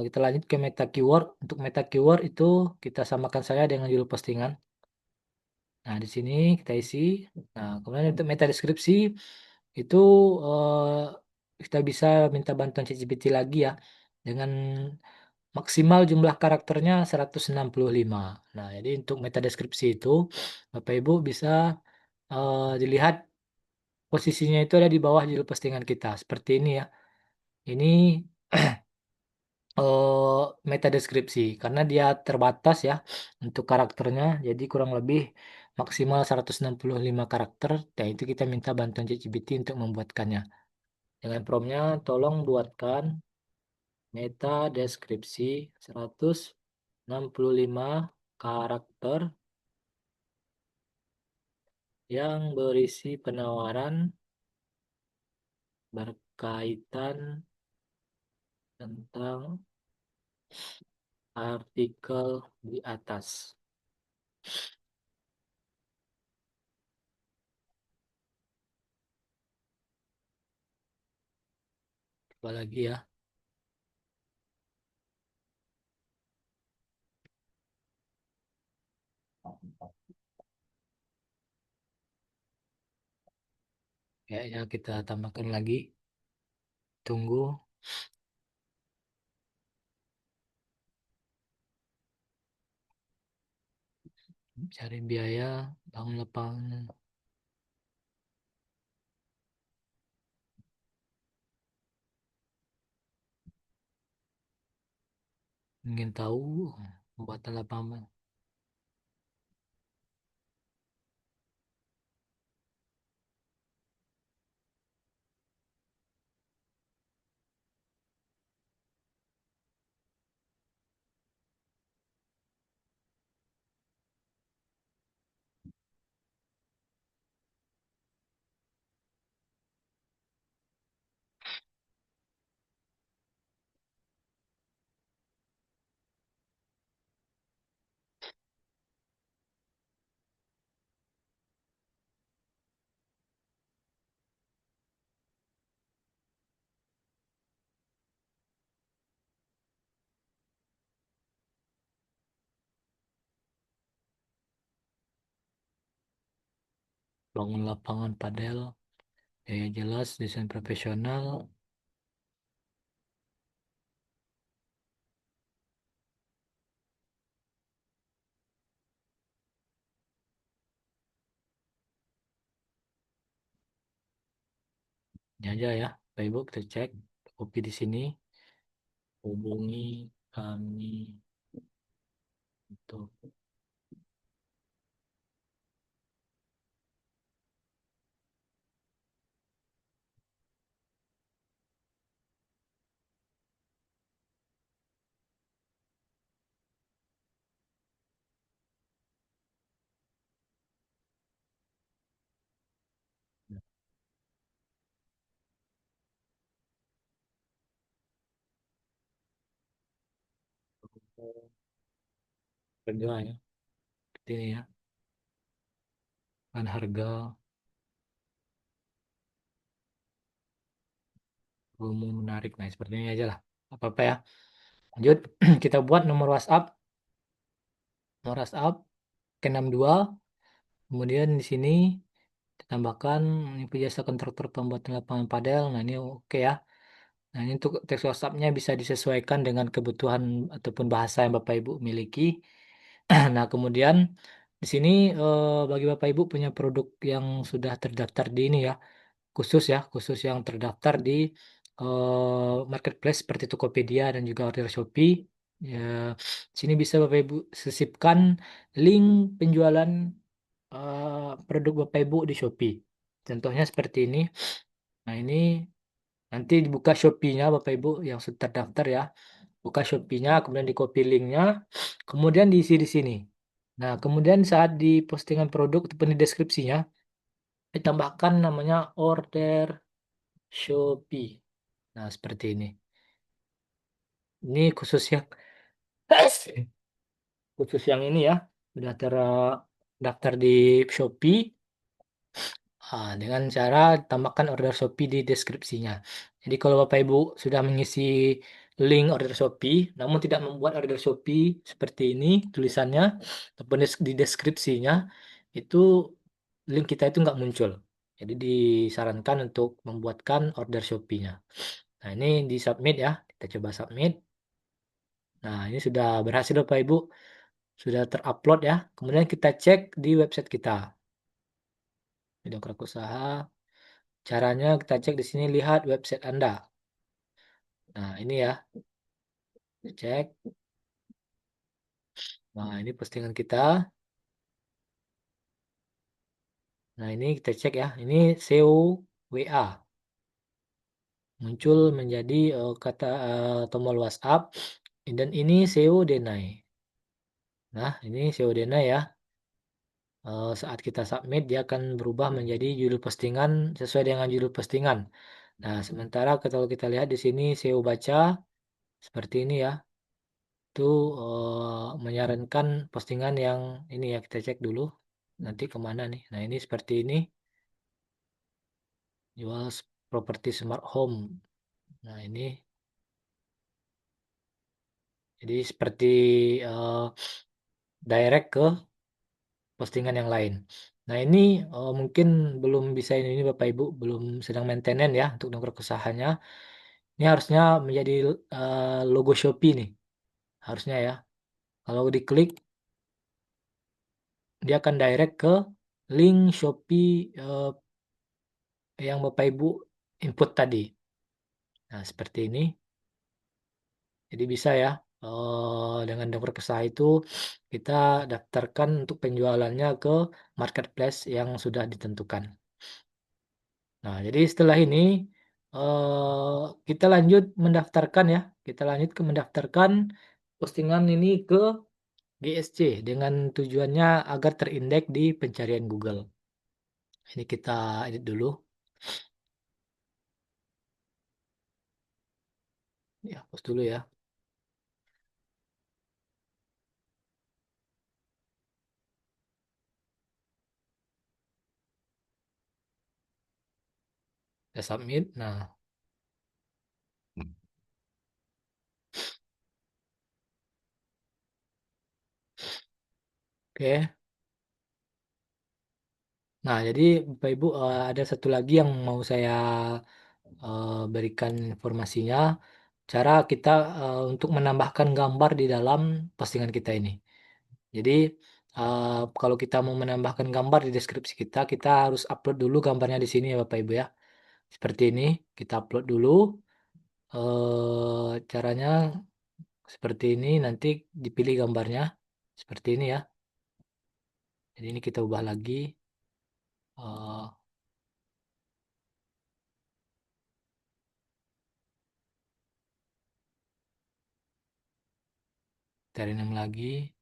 kita lanjut ke meta keyword. Untuk meta keyword itu kita samakan saja dengan judul postingan. Nah, di sini kita isi. Nah, kemudian untuk meta deskripsi itu kita bisa minta bantuan ChatGPT lagi ya dengan maksimal jumlah karakternya 165. Nah, jadi untuk meta deskripsi itu Bapak Ibu bisa dilihat posisinya itu ada di bawah judul postingan kita seperti ini ya. Ini meta deskripsi karena dia terbatas ya untuk karakternya jadi kurang lebih maksimal 165 karakter dan itu kita minta bantuan ChatGPT untuk membuatkannya dengan promptnya tolong buatkan meta deskripsi 165 karakter yang berisi penawaran berkaitan tentang artikel di atas. Coba lagi ya. Kayaknya kita tambahkan lagi. Tunggu, cari biaya, bangun lapangan. Ingin tahu pembuatan lapangan. Bangun lapangan padel, biaya jelas, desain profesional. Ini aja ya, Bapak Ibu kita cek kopi di sini. Hubungi kami untuk kerja ya. Seperti ini ya, kan harga umum menarik. Nah, seperti ini aja lah. Apa-apa ya. Lanjut, kita buat nomor WhatsApp ke 62. Kemudian di sini kita tambahkan ini jasa kontraktor pembuatan lapangan padel. Nah, ini oke ya. Nah, ini untuk teks WhatsApp-nya bisa disesuaikan dengan kebutuhan ataupun bahasa yang Bapak Ibu miliki. Nah, kemudian di sini bagi Bapak Ibu punya produk yang sudah terdaftar di ini ya, khusus yang terdaftar di marketplace seperti Tokopedia dan juga Order Shopee. Ya, sini bisa Bapak Ibu sisipkan link penjualan produk Bapak Ibu di Shopee. Contohnya seperti ini. Nah, ini nanti dibuka Shopee-nya Bapak Ibu yang sudah terdaftar ya. Buka Shopee-nya, kemudian di copy link-nya, kemudian diisi di sini. Nah, kemudian saat di postingan produk ataupun di deskripsinya, ditambahkan namanya order Shopee. Nah, seperti ini. Ini khusus yang khusus yang ini ya, sudah terdaftar di Shopee. Dengan cara tambahkan order Shopee di deskripsinya. Jadi kalau Bapak Ibu sudah mengisi link order Shopee, namun tidak membuat order Shopee seperti ini tulisannya, ataupun di deskripsinya, itu link kita itu nggak muncul. Jadi disarankan untuk membuatkan order Shopee-nya. Nah, ini di submit ya. Kita coba submit. Nah, ini sudah berhasil Bapak Ibu. Sudah terupload ya. Kemudian kita cek di website kita. Di Dongkrak Usaha. Caranya kita cek di sini, lihat website Anda. Nah, ini ya. Kita cek. Nah, ini postingan kita. Nah, ini kita cek ya. Ini SEO WA. Muncul menjadi tombol WhatsApp. Dan ini SEO Denai. Nah, ini SEO Denai ya. Saat kita submit, dia akan berubah menjadi judul postingan sesuai dengan judul postingan. Nah, sementara kalau kita lihat di sini SEO baca seperti ini ya. Itu menyarankan postingan yang ini ya, kita cek dulu nanti kemana nih. Nah, ini seperti ini, jual properti smart home. Nah, ini jadi seperti eh, direct ke postingan yang lain. Nah ini mungkin belum bisa ini Bapak Ibu belum sedang maintenance ya untuk nomor kesahannya. Ini harusnya menjadi logo Shopee nih, harusnya ya. Kalau diklik dia akan direct ke link Shopee yang Bapak Ibu input tadi. Nah seperti ini. Jadi bisa ya dengan nomor kesah itu kita daftarkan untuk penjualannya ke marketplace yang sudah ditentukan. Nah, jadi setelah ini kita lanjut mendaftarkan ya. Kita lanjut ke mendaftarkan postingan ini ke GSC dengan tujuannya agar terindeks di pencarian Google. Ini kita edit dulu. Ya, hapus dulu ya. Kita submit. Nah, oke. Nah, jadi Bapak Ibu ada satu lagi yang mau saya berikan informasinya. Cara kita untuk menambahkan gambar di dalam postingan kita ini. Jadi eh, kalau kita mau menambahkan gambar di deskripsi kita, kita harus upload dulu gambarnya di sini ya Bapak Ibu ya. Seperti ini, kita upload dulu. Caranya seperti ini, nanti dipilih gambarnya seperti ini ya. Jadi ini kita ubah lagi. eh Cari nama lagi.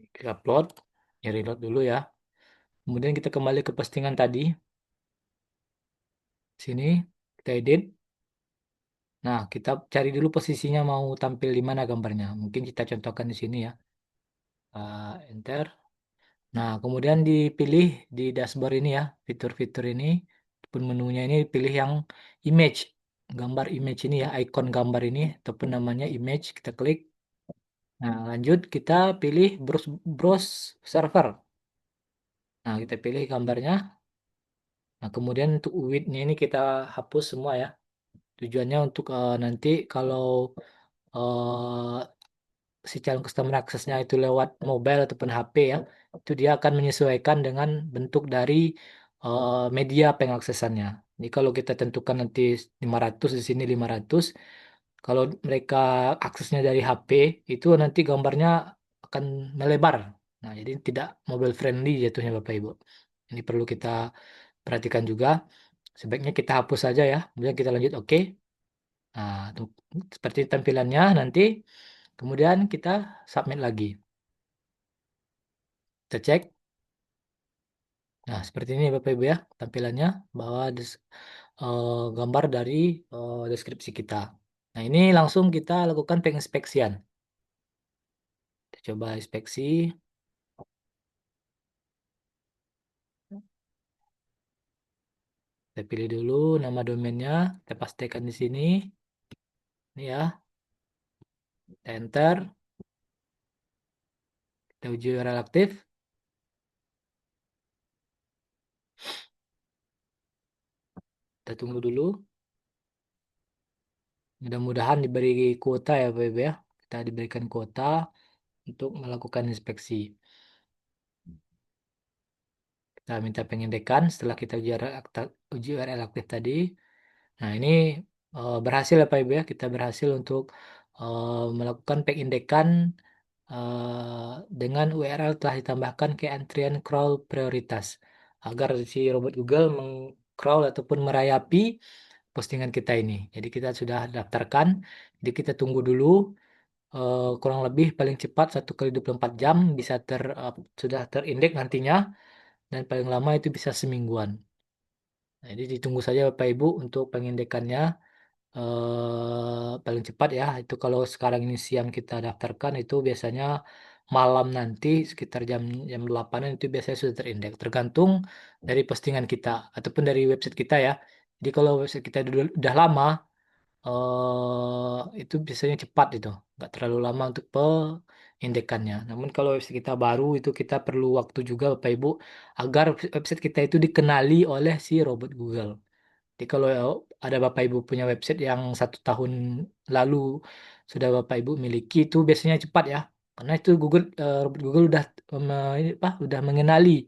Kita upload, ya reload dulu ya. Kemudian kita kembali ke postingan tadi. Sini kita edit. Nah, kita cari dulu posisinya mau tampil di mana gambarnya. Mungkin kita contohkan di sini ya. Enter. Nah, kemudian dipilih di dashboard ini ya, fitur-fitur ini, ataupun menunya ini pilih yang image, gambar image ini ya, icon gambar ini, ataupun namanya image, kita klik. Nah, lanjut kita pilih browse server. Nah, kita pilih gambarnya. Nah, kemudian untuk width-nya ini kita hapus semua ya. Tujuannya untuk nanti kalau eh, si calon customer aksesnya itu lewat mobile ataupun HP ya, itu dia akan menyesuaikan dengan bentuk dari media pengaksesannya. Jadi kalau kita tentukan nanti 500 di sini 500, kalau mereka aksesnya dari HP itu nanti gambarnya akan melebar. Nah, jadi tidak mobile friendly jatuhnya Bapak Ibu. Ini perlu kita perhatikan juga. Sebaiknya kita hapus saja ya. Kemudian kita lanjut oke. Nah, seperti tampilannya nanti. Kemudian kita submit lagi. Kita cek. Nah, seperti ini Bapak Ibu ya tampilannya bahwa gambar dari deskripsi kita. Nah, ini langsung kita lakukan penginspeksian. Kita coba inspeksi. Kita pilih dulu nama domainnya. Kita pastikan di sini. Ini ya. Kita enter. Kita uji URL aktif. Kita tunggu dulu. Mudah-mudahan diberi kuota ya Bapak Ibu ya. Kita diberikan kuota untuk melakukan inspeksi. Kita minta pengindekan setelah kita uji URL aktif tadi. Nah, ini berhasil ya Pak Ibu ya. Kita berhasil untuk melakukan pengindekan dengan URL telah ditambahkan ke antrian crawl prioritas agar si robot Google meng-crawl ataupun merayapi postingan kita ini. Jadi kita sudah daftarkan, jadi kita tunggu dulu kurang lebih paling cepat 1 kali 24 jam bisa sudah terindeks nantinya dan paling lama itu bisa semingguan. Nah, jadi ditunggu saja Bapak Ibu untuk pengindekannya paling cepat ya. Itu kalau sekarang ini siang kita daftarkan itu biasanya malam nanti sekitar jam jam 8 itu biasanya sudah terindeks. Tergantung dari postingan kita ataupun dari website kita ya. Jadi kalau website kita udah lama itu biasanya cepat itu, nggak terlalu lama untuk pengindekannya. Namun kalau website kita baru itu kita perlu waktu juga Bapak Ibu agar website kita itu dikenali oleh si robot Google. Jadi kalau ada Bapak Ibu punya website yang 1 tahun lalu sudah Bapak Ibu miliki itu biasanya cepat ya. Karena itu robot Google udah ini apa, udah mengenali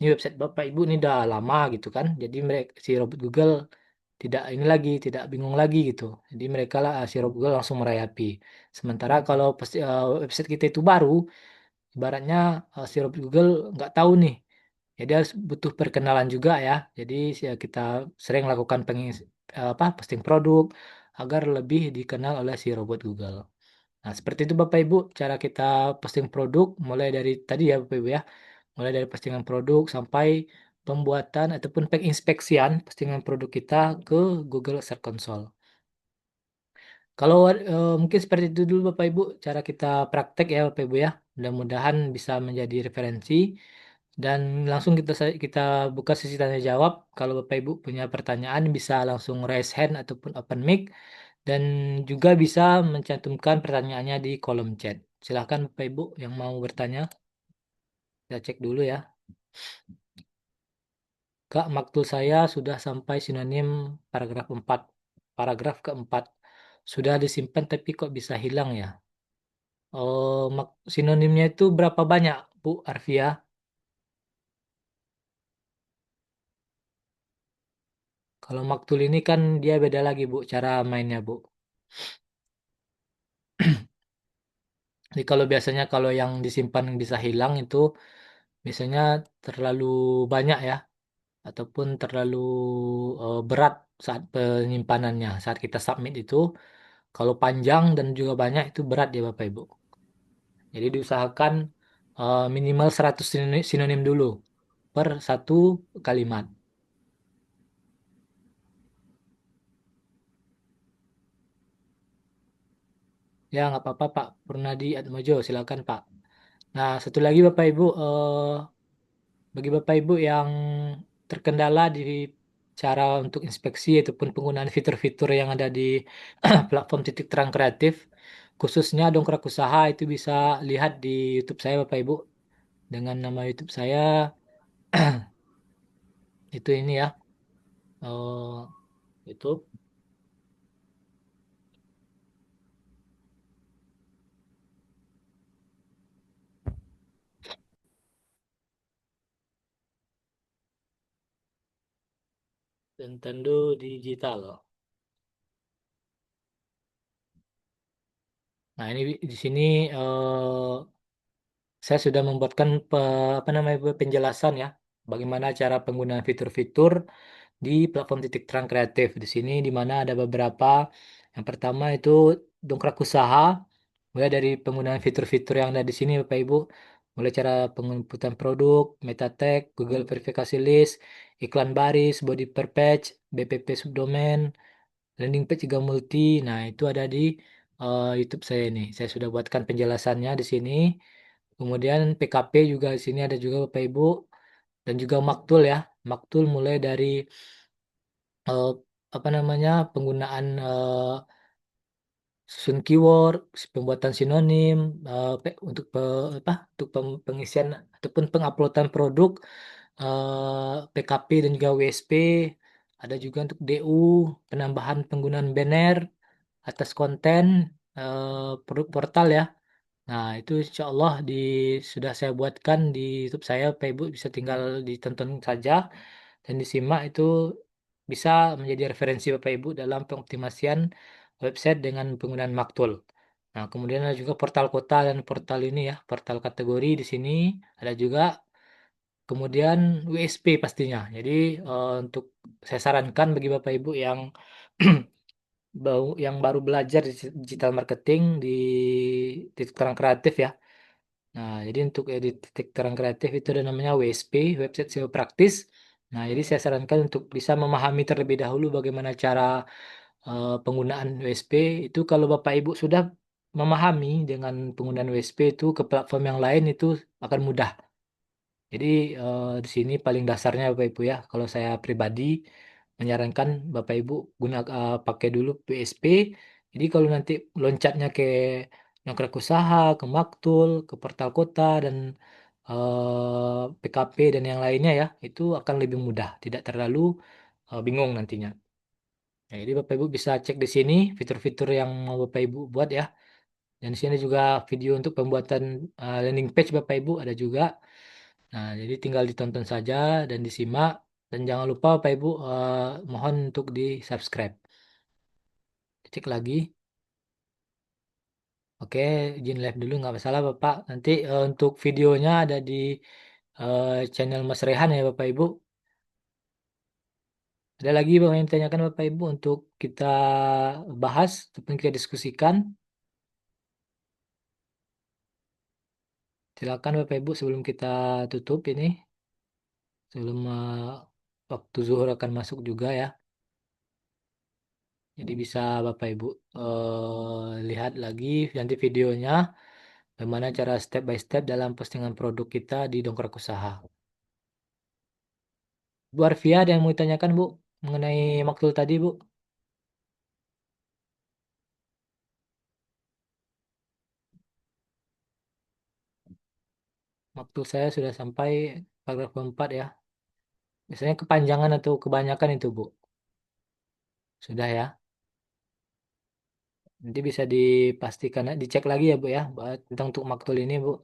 ini website Bapak Ibu ini udah lama gitu kan. Jadi mereka si robot Google tidak ini lagi, tidak bingung lagi gitu. Jadi mereka lah si robot Google langsung merayapi. Sementara kalau website kita itu baru, ibaratnya si robot Google nggak tahu nih. Jadi harus butuh perkenalan juga ya. Jadi kita sering lakukan posting produk agar lebih dikenal oleh si robot Google. Nah, seperti itu Bapak Ibu cara kita posting produk mulai dari tadi ya Bapak Ibu ya. Mulai dari postingan produk sampai pembuatan ataupun penginspeksian postingan produk kita ke Google Search Console. Kalau mungkin seperti itu dulu Bapak Ibu cara kita praktek ya Bapak Ibu ya. Mudah-mudahan bisa menjadi referensi dan langsung kita buka sesi tanya jawab. Kalau Bapak Ibu punya pertanyaan bisa langsung raise hand ataupun open mic dan juga bisa mencantumkan pertanyaannya di kolom chat. Silahkan Bapak Ibu yang mau bertanya. Kita cek dulu ya. Kak, maktul saya sudah sampai sinonim paragraf 4. Paragraf keempat. Sudah disimpan tapi kok bisa hilang ya? Oh, sinonimnya itu berapa banyak, Bu Arfia? Kalau maktul ini kan dia beda lagi, Bu, cara mainnya, Bu. Jadi kalau biasanya kalau yang disimpan bisa hilang itu biasanya terlalu banyak ya, ataupun terlalu berat saat penyimpanannya, saat kita submit itu. Kalau panjang dan juga banyak itu berat ya, Bapak Ibu. Jadi diusahakan minimal 100 sinonim dulu per satu kalimat. Ya, nggak apa-apa, Pak. Purnadi Atmojo, silakan, Pak. Nah, satu lagi Bapak Ibu, bagi Bapak Ibu yang terkendala di cara untuk inspeksi ataupun penggunaan fitur-fitur yang ada di platform Titik Terang Kreatif, khususnya Dongkrak Usaha itu bisa lihat di YouTube saya Bapak Ibu dengan nama YouTube saya itu ini ya, YouTube Nintendo Digital. Nah, ini di sini saya sudah membuatkan apa namanya penjelasan ya, bagaimana cara penggunaan fitur-fitur di platform Titik Terang Kreatif. Di sini di mana ada beberapa. Yang pertama itu dongkrak usaha, mulai dari penggunaan fitur-fitur yang ada di sini Bapak Ibu, mulai cara penginputan produk, meta tag, Google verifikasi list, iklan baris, body per page, BPP subdomain, landing page juga multi. Nah, itu ada di YouTube saya ini. Saya sudah buatkan penjelasannya di sini. Kemudian PKP juga di sini ada juga Bapak Ibu dan juga Maktul ya. Maktul mulai dari eh, apa namanya penggunaan susun keyword, pembuatan sinonim, untuk pengisian ataupun penguploadan produk, PKP dan juga WSP. Ada juga untuk DU, penambahan penggunaan banner atas konten produk portal ya. Nah, itu insya Allah sudah saya buatkan di YouTube saya, Bapak Ibu bisa tinggal ditonton saja dan disimak itu bisa menjadi referensi Bapak Ibu dalam pengoptimasian website dengan penggunaan Maktul. Nah, kemudian ada juga portal kota dan portal ini ya, portal kategori di sini ada juga, kemudian WSP pastinya. Jadi untuk saya sarankan bagi Bapak Ibu yang yang baru belajar digital marketing di titik terang kreatif ya. Nah, jadi untuk edit titik terang kreatif itu ada namanya WSP, website SEO praktis. Nah, jadi saya sarankan untuk bisa memahami terlebih dahulu bagaimana cara penggunaan WSP itu. Kalau Bapak Ibu sudah memahami dengan penggunaan WSP itu ke platform yang lain itu akan mudah. Jadi di sini paling dasarnya Bapak Ibu ya, kalau saya pribadi menyarankan Bapak Ibu pakai dulu PSP. Jadi kalau nanti loncatnya ke Nongkrek Usaha, ke Maktul, ke Portal Kota dan PKP dan yang lainnya ya, itu akan lebih mudah, tidak terlalu bingung nantinya. Nah, jadi Bapak Ibu bisa cek di sini fitur-fitur yang mau Bapak Ibu buat ya. Dan di sini juga video untuk pembuatan landing page Bapak Ibu ada juga. Nah, jadi tinggal ditonton saja dan disimak. Dan jangan lupa Bapak Ibu mohon untuk di-subscribe. Cek lagi. Oke, izin live dulu nggak masalah Bapak. Nanti untuk videonya ada di channel Mas Rehan ya Bapak Ibu. Ada lagi Bapak yang ditanyakan Bapak Ibu untuk kita bahas ataupun kita diskusikan. Silakan Bapak Ibu sebelum kita tutup ini. Sebelum waktu zuhur akan masuk juga ya. Jadi bisa Bapak Ibu lihat lagi nanti videonya bagaimana cara step by step dalam postingan produk kita di Dongkrak Usaha. Bu Arfia ada yang mau ditanyakan Bu mengenai maktul tadi Bu? Maktul saya sudah sampai paragraf keempat ya. Biasanya kepanjangan atau kebanyakan itu Bu. Sudah ya. Nanti bisa dipastikan, dicek lagi ya Bu ya tentang untuk maktul ini Bu.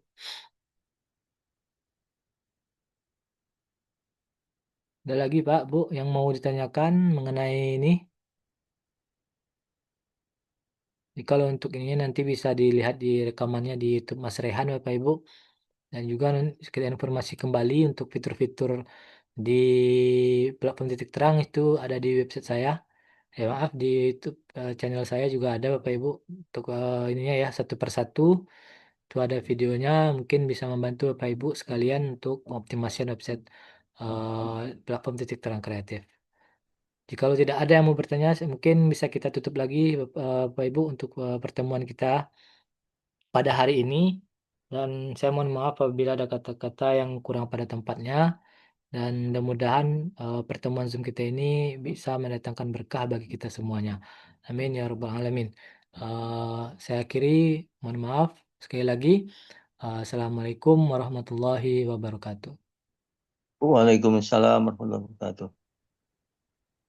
Ada lagi Pak Bu yang mau ditanyakan mengenai ini? Jadi kalau untuk ini nanti bisa dilihat di rekamannya di YouTube Mas Rehan Bapak Ibu. Dan juga sekedar informasi kembali untuk fitur-fitur di platform titik terang itu ada di website saya. Maaf di YouTube channel saya juga ada Bapak Ibu untuk ininya ya satu persatu. Itu ada videonya mungkin bisa membantu Bapak Ibu sekalian untuk mengoptimasikan website platform titik terang kreatif. Jika tidak ada yang mau bertanya, mungkin bisa kita tutup lagi Bapak Ibu untuk pertemuan kita pada hari ini. Dan saya mohon maaf apabila ada kata-kata yang kurang pada tempatnya. Dan mudah-mudahan pertemuan Zoom kita ini bisa mendatangkan berkah bagi kita semuanya. Amin ya Rabbal Alamin. Saya akhiri, mohon maaf sekali lagi. Assalamualaikum warahmatullahi wabarakatuh. Waalaikumsalam warahmatullahi wabarakatuh.